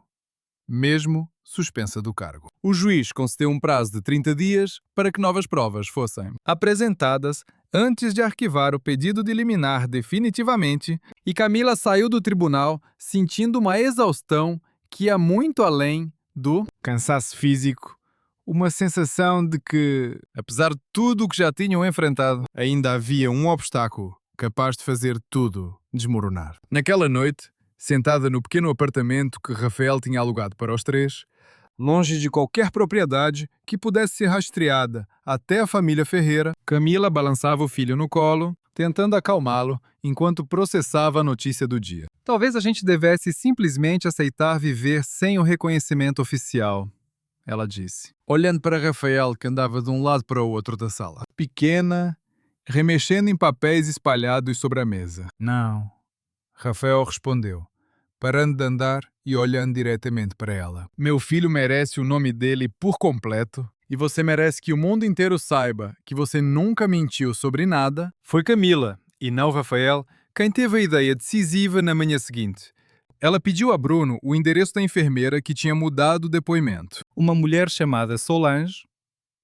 mesmo suspensa do cargo. O juiz concedeu um prazo de 30 dias para que novas provas fossem apresentadas antes de arquivar o pedido de liminar definitivamente, e Camila saiu do tribunal sentindo uma exaustão que ia muito além do cansaço físico, uma sensação de que, apesar de tudo o que já tinham enfrentado, ainda havia um obstáculo capaz de fazer tudo desmoronar. Naquela noite, sentada no pequeno apartamento que Rafael tinha alugado para os três, longe de qualquer propriedade que pudesse ser rastreada até a família Ferreira, Camila balançava o filho no colo, tentando acalmá-lo enquanto processava a notícia do dia. Talvez a gente devesse simplesmente aceitar viver sem o reconhecimento oficial, ela disse, olhando para Rafael que andava de um lado para o outro da sala. Pequena, remexendo em papéis espalhados sobre a mesa. Não, Rafael respondeu, parando de andar e olhando diretamente para ela. Meu filho merece o nome dele por completo e você merece que o mundo inteiro saiba que você nunca mentiu sobre nada. Foi Camila, e não Rafael, quem teve a ideia decisiva na manhã seguinte. Ela pediu a Bruno o endereço da enfermeira que tinha mudado o depoimento, uma mulher chamada Solange,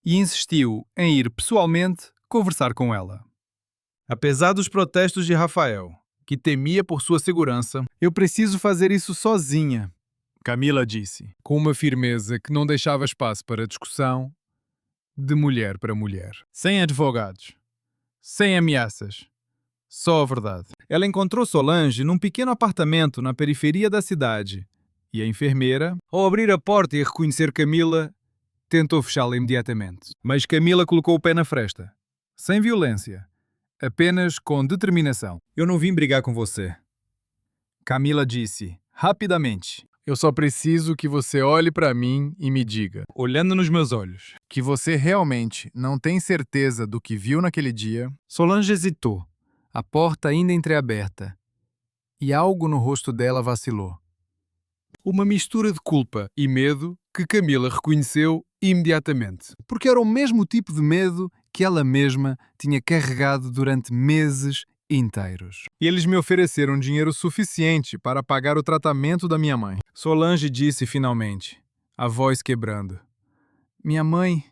e insistiu em ir pessoalmente conversar com ela. Apesar dos protestos de Rafael, que temia por sua segurança, eu preciso fazer isso sozinha, Camila disse, com uma firmeza que não deixava espaço para discussão, de mulher para mulher. Sem advogados, sem ameaças, só a verdade. Ela encontrou Solange num pequeno apartamento na periferia da cidade, e a enfermeira, ao abrir a porta e reconhecer Camila, tentou fechá-la imediatamente. Mas Camila colocou o pé na fresta, sem violência, apenas com determinação. Eu não vim brigar com você. Camila disse, rapidamente. Eu só preciso que você olhe para mim e me diga, olhando nos meus olhos, que você realmente não tem certeza do que viu naquele dia. Solange hesitou, a porta ainda entreaberta, e algo no rosto dela vacilou. Uma mistura de culpa e medo que Camila reconheceu imediatamente, porque era o mesmo tipo de medo que ela mesma tinha carregado durante meses inteiros. Eles me ofereceram dinheiro suficiente para pagar o tratamento da minha mãe. Solange disse finalmente, a voz quebrando. Minha mãe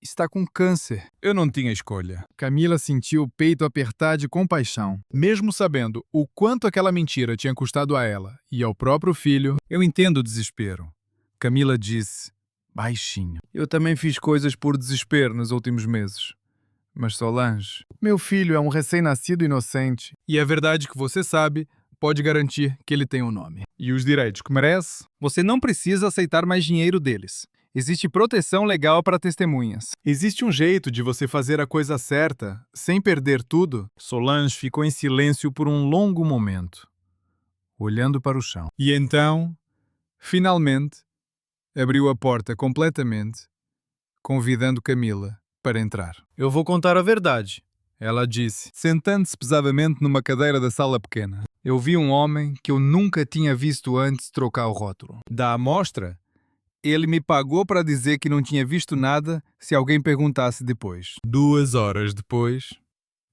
está com câncer. Eu não tinha escolha. Camila sentiu o peito apertar de compaixão. Mesmo sabendo o quanto aquela mentira tinha custado a ela e ao próprio filho, eu entendo o desespero. Camila disse, baixinho. Eu também fiz coisas por desespero nos últimos meses. Mas Solange, meu filho é um recém-nascido inocente e a verdade que você sabe pode garantir que ele tem um nome. E os direitos que merece? Você não precisa aceitar mais dinheiro deles. Existe proteção legal para testemunhas. Existe um jeito de você fazer a coisa certa sem perder tudo? Solange ficou em silêncio por um longo momento, olhando para o chão. E então, finalmente, abriu a porta completamente, convidando Camila para entrar. Eu vou contar a verdade, ela disse, sentando-se pesadamente numa cadeira da sala pequena. Eu vi um homem que eu nunca tinha visto antes trocar o rótulo. Da amostra, ele me pagou para dizer que não tinha visto nada se alguém perguntasse depois. 2 horas depois,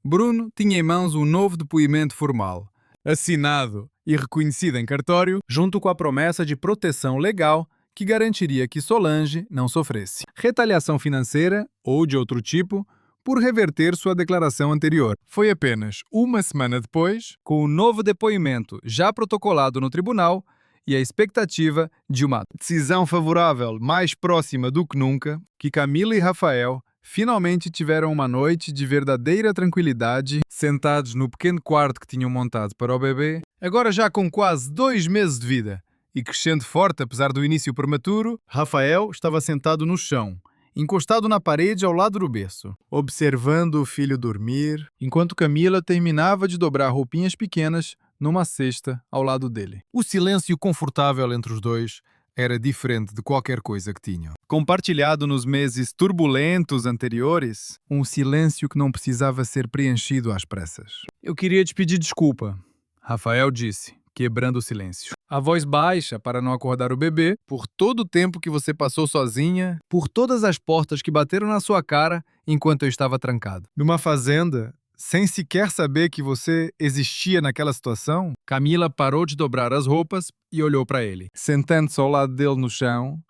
Bruno tinha em mãos um novo depoimento formal, assinado e reconhecido em cartório, junto com a promessa de proteção legal que garantiria que Solange não sofresse retaliação financeira ou de outro tipo por reverter sua declaração anterior. Foi apenas uma semana depois, com o novo depoimento já protocolado no tribunal e a expectativa de uma decisão favorável mais próxima do que nunca, que Camila e Rafael finalmente tiveram uma noite de verdadeira tranquilidade, sentados no pequeno quarto que tinham montado para o bebê, agora já com quase 2 meses de vida. E crescendo forte apesar do início prematuro, Rafael estava sentado no chão, encostado na parede ao lado do berço, observando o filho dormir, enquanto Camila terminava de dobrar roupinhas pequenas numa cesta ao lado dele. O silêncio confortável entre os dois era diferente de qualquer coisa que tinham. Compartilhado nos meses turbulentos anteriores, um silêncio que não precisava ser preenchido às pressas. Eu queria te pedir desculpa, Rafael disse, quebrando o silêncio. A voz baixa para não acordar o bebê, por todo o tempo que você passou sozinha, por todas as portas que bateram na sua cara enquanto eu estava trancado. Numa fazenda, sem sequer saber que você existia naquela situação, Camila parou de dobrar as roupas e olhou para ele. Sentando-se ao lado dele no chão,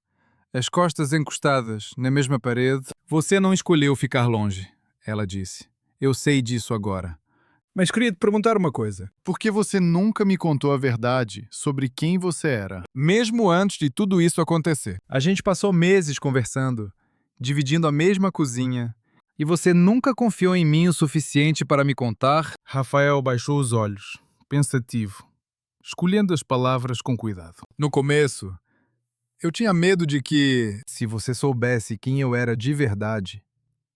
as costas encostadas na mesma parede, você não escolheu ficar longe, ela disse. Eu sei disso agora. Mas queria te perguntar uma coisa. Por que você nunca me contou a verdade sobre quem você era? Mesmo antes de tudo isso acontecer. A gente passou meses conversando, dividindo a mesma cozinha, e você nunca confiou em mim o suficiente para me contar? Rafael baixou os olhos, pensativo, escolhendo as palavras com cuidado. No começo, eu tinha medo de que, Se você soubesse quem eu era de verdade,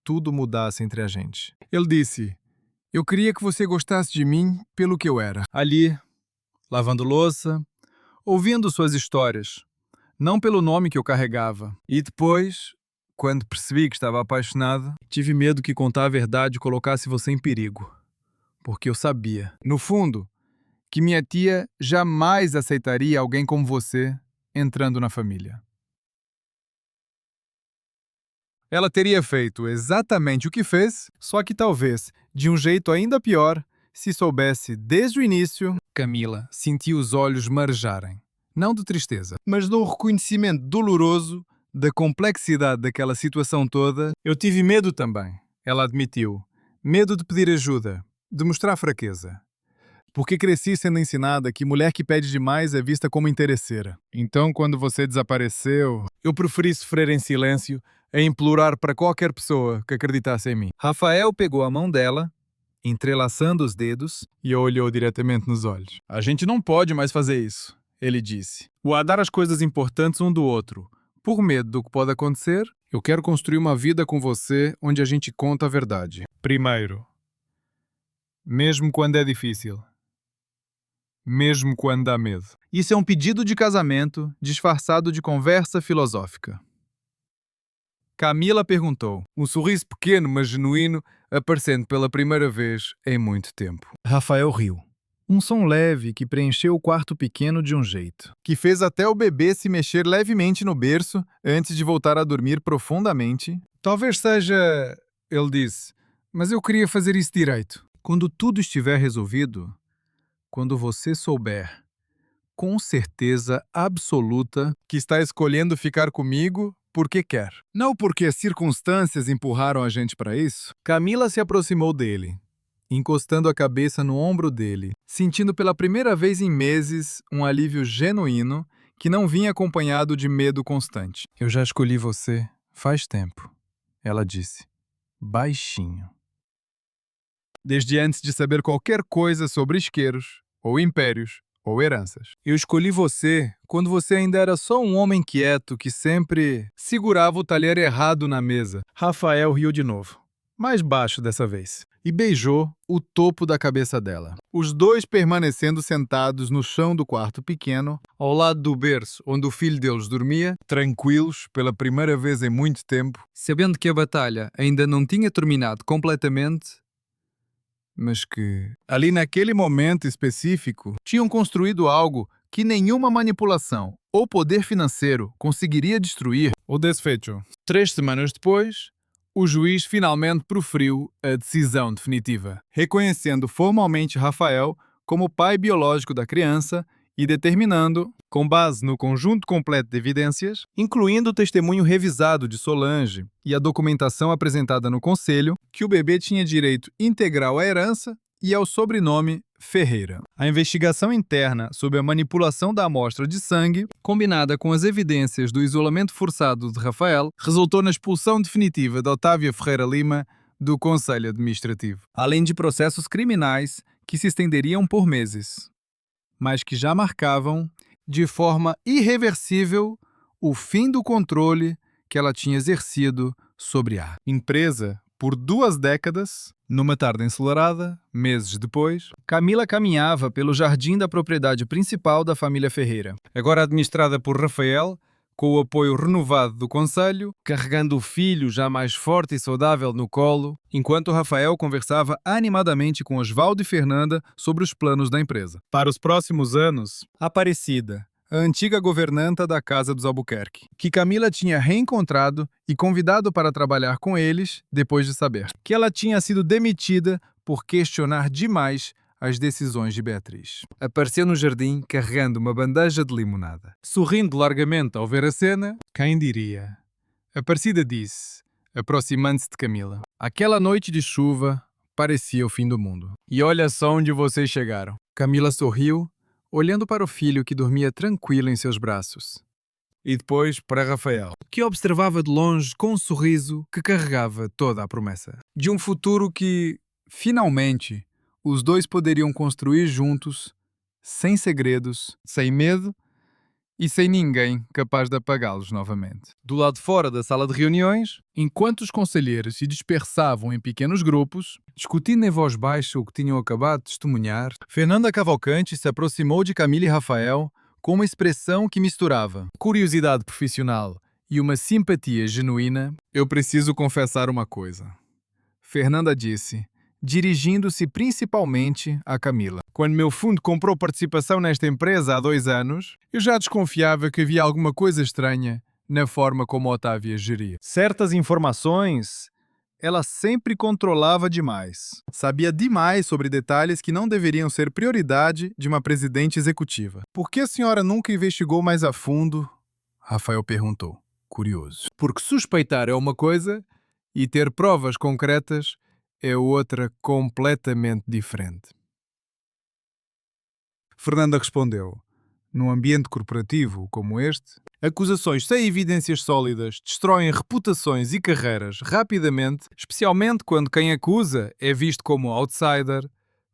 tudo mudasse entre a gente. ele disse, eu queria que você gostasse de mim pelo que eu era. Ali, lavando louça, ouvindo suas histórias, não pelo nome que eu carregava. E depois, quando percebi que estava apaixonado, tive medo que contar a verdade colocasse você em perigo. Porque eu sabia, no fundo, que minha tia jamais aceitaria alguém como você entrando na família. Ela teria feito exatamente o que fez, só que talvez de um jeito ainda pior, se soubesse desde o início. Camila sentiu os olhos marejarem, não de tristeza, mas do reconhecimento doloroso da complexidade daquela situação toda. Eu tive medo também, ela admitiu. Medo de pedir ajuda, de mostrar fraqueza. Porque cresci sendo ensinada que mulher que pede demais é vista como interesseira. Então, quando você desapareceu, eu preferi sofrer em silêncio a implorar para qualquer pessoa que acreditasse em mim. Rafael pegou a mão dela, entrelaçando os dedos, e olhou diretamente nos olhos. A gente não pode mais fazer isso, ele disse. Guardar as coisas importantes um do outro. Por medo do que pode acontecer, eu quero construir uma vida com você onde a gente conta a verdade. Primeiro. Mesmo quando é difícil. Mesmo quando dá medo. Isso é um pedido de casamento disfarçado de conversa filosófica. Camila perguntou, um sorriso pequeno, mas genuíno, aparecendo pela primeira vez em muito tempo. Rafael riu. Um som leve que preencheu o quarto pequeno de um jeito, que fez até o bebê se mexer levemente no berço antes de voltar a dormir profundamente. Talvez seja, ele disse, mas eu queria fazer isso direito. Quando tudo estiver resolvido, quando você souber, com certeza absoluta, que está escolhendo ficar comigo porque quer. Não porque as circunstâncias empurraram a gente para isso. Camila se aproximou dele, encostando a cabeça no ombro dele, sentindo pela primeira vez em meses um alívio genuíno que não vinha acompanhado de medo constante. Eu já escolhi você faz tempo, ela disse, baixinho. Desde antes de saber qualquer coisa sobre isqueiros, ou impérios, ou heranças. Eu escolhi você quando você ainda era só um homem quieto que sempre segurava o talher errado na mesa. Rafael riu de novo, mais baixo dessa vez, e beijou o topo da cabeça dela. Os dois permanecendo sentados no chão do quarto pequeno, ao lado do berço onde o filho deles dormia, tranquilos pela primeira vez em muito tempo, sabendo que a batalha ainda não tinha terminado completamente, mas que, ali naquele momento específico, tinham construído algo que nenhuma manipulação ou poder financeiro conseguiria destruir ou desfecho. 3 semanas depois, o juiz finalmente proferiu a decisão definitiva, reconhecendo formalmente Rafael como pai biológico da criança e determinando, com base no conjunto completo de evidências, incluindo o testemunho revisado de Solange e a documentação apresentada no conselho, que o bebê tinha direito integral à herança e ao sobrenome Ferreira. A investigação interna sobre a manipulação da amostra de sangue, combinada com as evidências do isolamento forçado de Rafael, resultou na expulsão definitiva de Otávia Ferreira Lima do Conselho Administrativo, além de processos criminais que se estenderiam por meses, mas que já marcavam, de forma irreversível, o fim do controle que ela tinha exercido sobre a empresa por 2 décadas. Numa tarde ensolarada, meses depois, Camila caminhava pelo jardim da propriedade principal da família Ferreira, agora administrada por Rafael, com o apoio renovado do conselho, carregando o filho já mais forte e saudável no colo, enquanto Rafael conversava animadamente com Osvaldo e Fernanda sobre os planos da empresa. Para os próximos anos, Aparecida, a antiga governanta da Casa dos Albuquerque, que Camila tinha reencontrado e convidado para trabalhar com eles depois de saber que ela tinha sido demitida por questionar demais as decisões de Beatriz. Apareceu no jardim carregando uma bandeja de limonada. Sorrindo largamente ao ver a cena, quem diria? Aparecida disse, aproximando-se de Camila. Aquela noite de chuva parecia o fim do mundo. E olha só onde vocês chegaram. Camila sorriu, olhando para o filho que dormia tranquilo em seus braços. E depois para Rafael, que observava de longe com um sorriso que carregava toda a promessa de um futuro que, finalmente, os dois poderiam construir juntos sem segredos, sem medo e sem ninguém capaz de apagá-los novamente. Do lado de fora da sala de reuniões, enquanto os conselheiros se dispersavam em pequenos grupos, discutindo em voz baixa o que tinham acabado de testemunhar, Fernanda Cavalcante se aproximou de Camila e Rafael com uma expressão que misturava curiosidade profissional e uma simpatia genuína. Eu preciso confessar uma coisa, Fernanda disse, dirigindo-se principalmente a Camila. Quando meu fundo comprou participação nesta empresa há 2 anos, eu já desconfiava que havia alguma coisa estranha na forma como Otávia geria. certas informações. Ela sempre controlava demais. Sabia demais sobre detalhes que não deveriam ser prioridade de uma presidente executiva. Por que a senhora nunca investigou mais a fundo? Rafael perguntou, curioso. Porque suspeitar é uma coisa e ter provas concretas é outra completamente diferente. Fernanda respondeu. Num ambiente corporativo como este, acusações sem evidências sólidas destroem reputações e carreiras rapidamente, especialmente quando quem acusa é visto como outsider,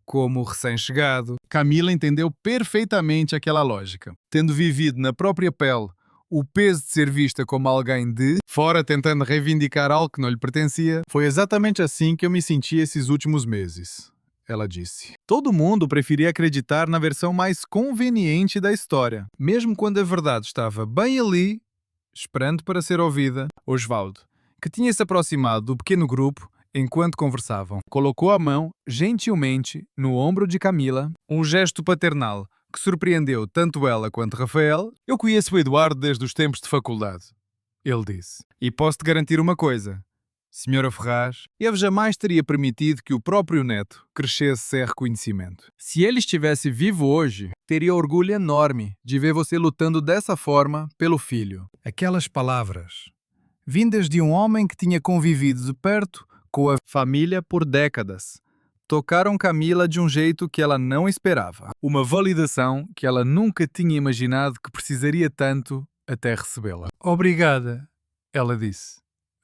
como recém-chegado. Camila entendeu perfeitamente aquela lógica. Tendo vivido na própria pele o peso de ser vista como alguém de fora tentando reivindicar algo que não lhe pertencia, foi exatamente assim que eu me senti esses últimos meses. Ela disse. Todo mundo preferia acreditar na versão mais conveniente da história, mesmo quando a verdade estava bem ali, esperando para ser ouvida. Osvaldo, que tinha se aproximado do pequeno grupo enquanto conversavam, colocou a mão gentilmente no ombro de Camila, um gesto paternal que surpreendeu tanto ela quanto Rafael. Eu conheço o Eduardo desde os tempos de faculdade, ele disse. E posso-te garantir uma coisa. Senhora Ferraz, eu jamais teria permitido que o próprio neto crescesse sem reconhecimento. Se ele estivesse vivo hoje, teria orgulho enorme de ver você lutando dessa forma pelo filho. Aquelas palavras, vindas de um homem que tinha convivido de perto com a família por décadas, tocaram Camila de um jeito que ela não esperava. Uma validação que ela nunca tinha imaginado que precisaria tanto até recebê-la. Obrigada, ela disse.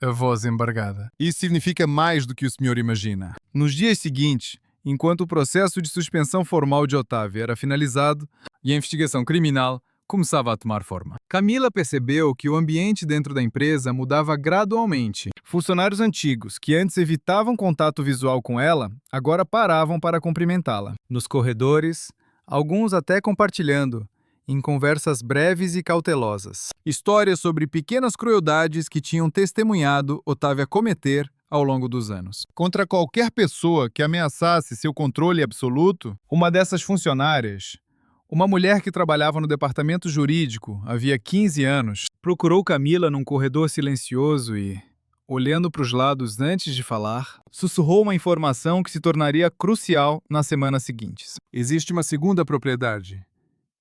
A voz embargada. Isso significa mais do que o senhor imagina. Nos dias seguintes, enquanto o processo de suspensão formal de Otávia era finalizado e a investigação criminal começava a tomar forma, Camila percebeu que o ambiente dentro da empresa mudava gradualmente. Funcionários antigos, que antes evitavam contato visual com ela, agora paravam para cumprimentá-la. Nos corredores, alguns até compartilhando, em conversas breves e cautelosas, histórias sobre pequenas crueldades que tinham testemunhado Otávia cometer ao longo dos anos. Contra qualquer pessoa que ameaçasse seu controle absoluto, uma dessas funcionárias, uma mulher que trabalhava no departamento jurídico havia 15 anos, procurou Camila num corredor silencioso e, olhando para os lados antes de falar, sussurrou uma informação que se tornaria crucial nas semanas seguintes. Existe uma segunda propriedade,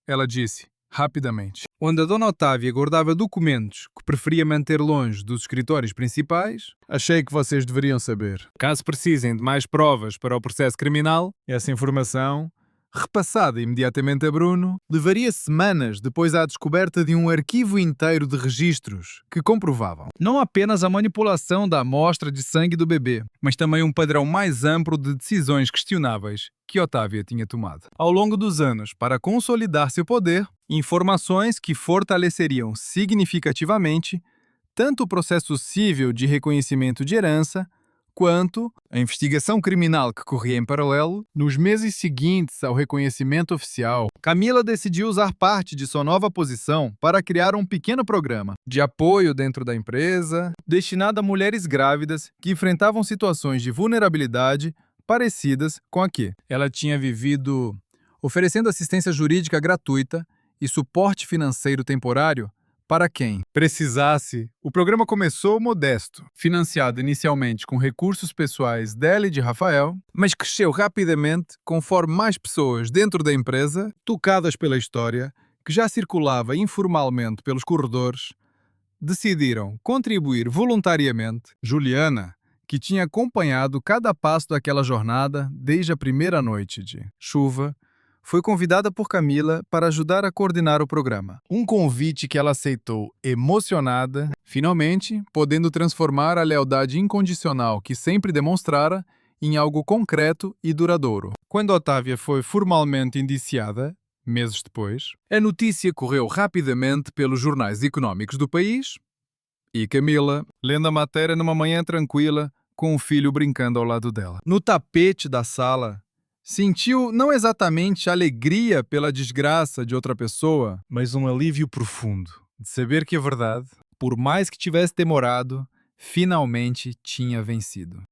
ela disse, rapidamente. Onde a dona Otávia guardava documentos que preferia manter longe dos escritórios principais, achei que vocês deveriam saber. Caso precisem de mais provas para o processo criminal, essa informação, repassada imediatamente a Bruno, levaria semanas depois à descoberta de um arquivo inteiro de registros que comprovavam não apenas a manipulação da amostra de sangue do bebê, mas também um padrão mais amplo de decisões questionáveis que Otávia tinha tomado. Ao longo dos anos, para consolidar seu poder, informações que fortaleceriam significativamente tanto o processo civil de reconhecimento de herança, quanto a investigação criminal que corria em paralelo. Nos meses seguintes ao reconhecimento oficial, Camila decidiu usar parte de sua nova posição para criar um pequeno programa de apoio dentro da empresa, destinado a mulheres grávidas que enfrentavam situações de vulnerabilidade parecidas com a que ela tinha vivido, oferecendo assistência jurídica gratuita e suporte financeiro temporário para quem precisasse. O programa começou modesto, financiado inicialmente com recursos pessoais dela e de Rafael, mas cresceu rapidamente conforme mais pessoas dentro da empresa, tocadas pela história, que já circulava informalmente pelos corredores, decidiram contribuir voluntariamente. Juliana, que tinha acompanhado cada passo daquela jornada desde a primeira noite de chuva, foi convidada por Camila para ajudar a coordenar o programa. Um convite que ela aceitou emocionada, finalmente podendo transformar a lealdade incondicional que sempre demonstrara em algo concreto e duradouro. Quando Otávia foi formalmente indiciada, Meses depois, a notícia correu rapidamente pelos jornais económicos do país e Camila, lendo a matéria numa manhã tranquila, com o filho brincando ao lado dela. No tapete da sala, sentiu não exatamente alegria pela desgraça de outra pessoa, mas um alívio profundo de saber que a verdade, por mais que tivesse demorado, finalmente tinha vencido.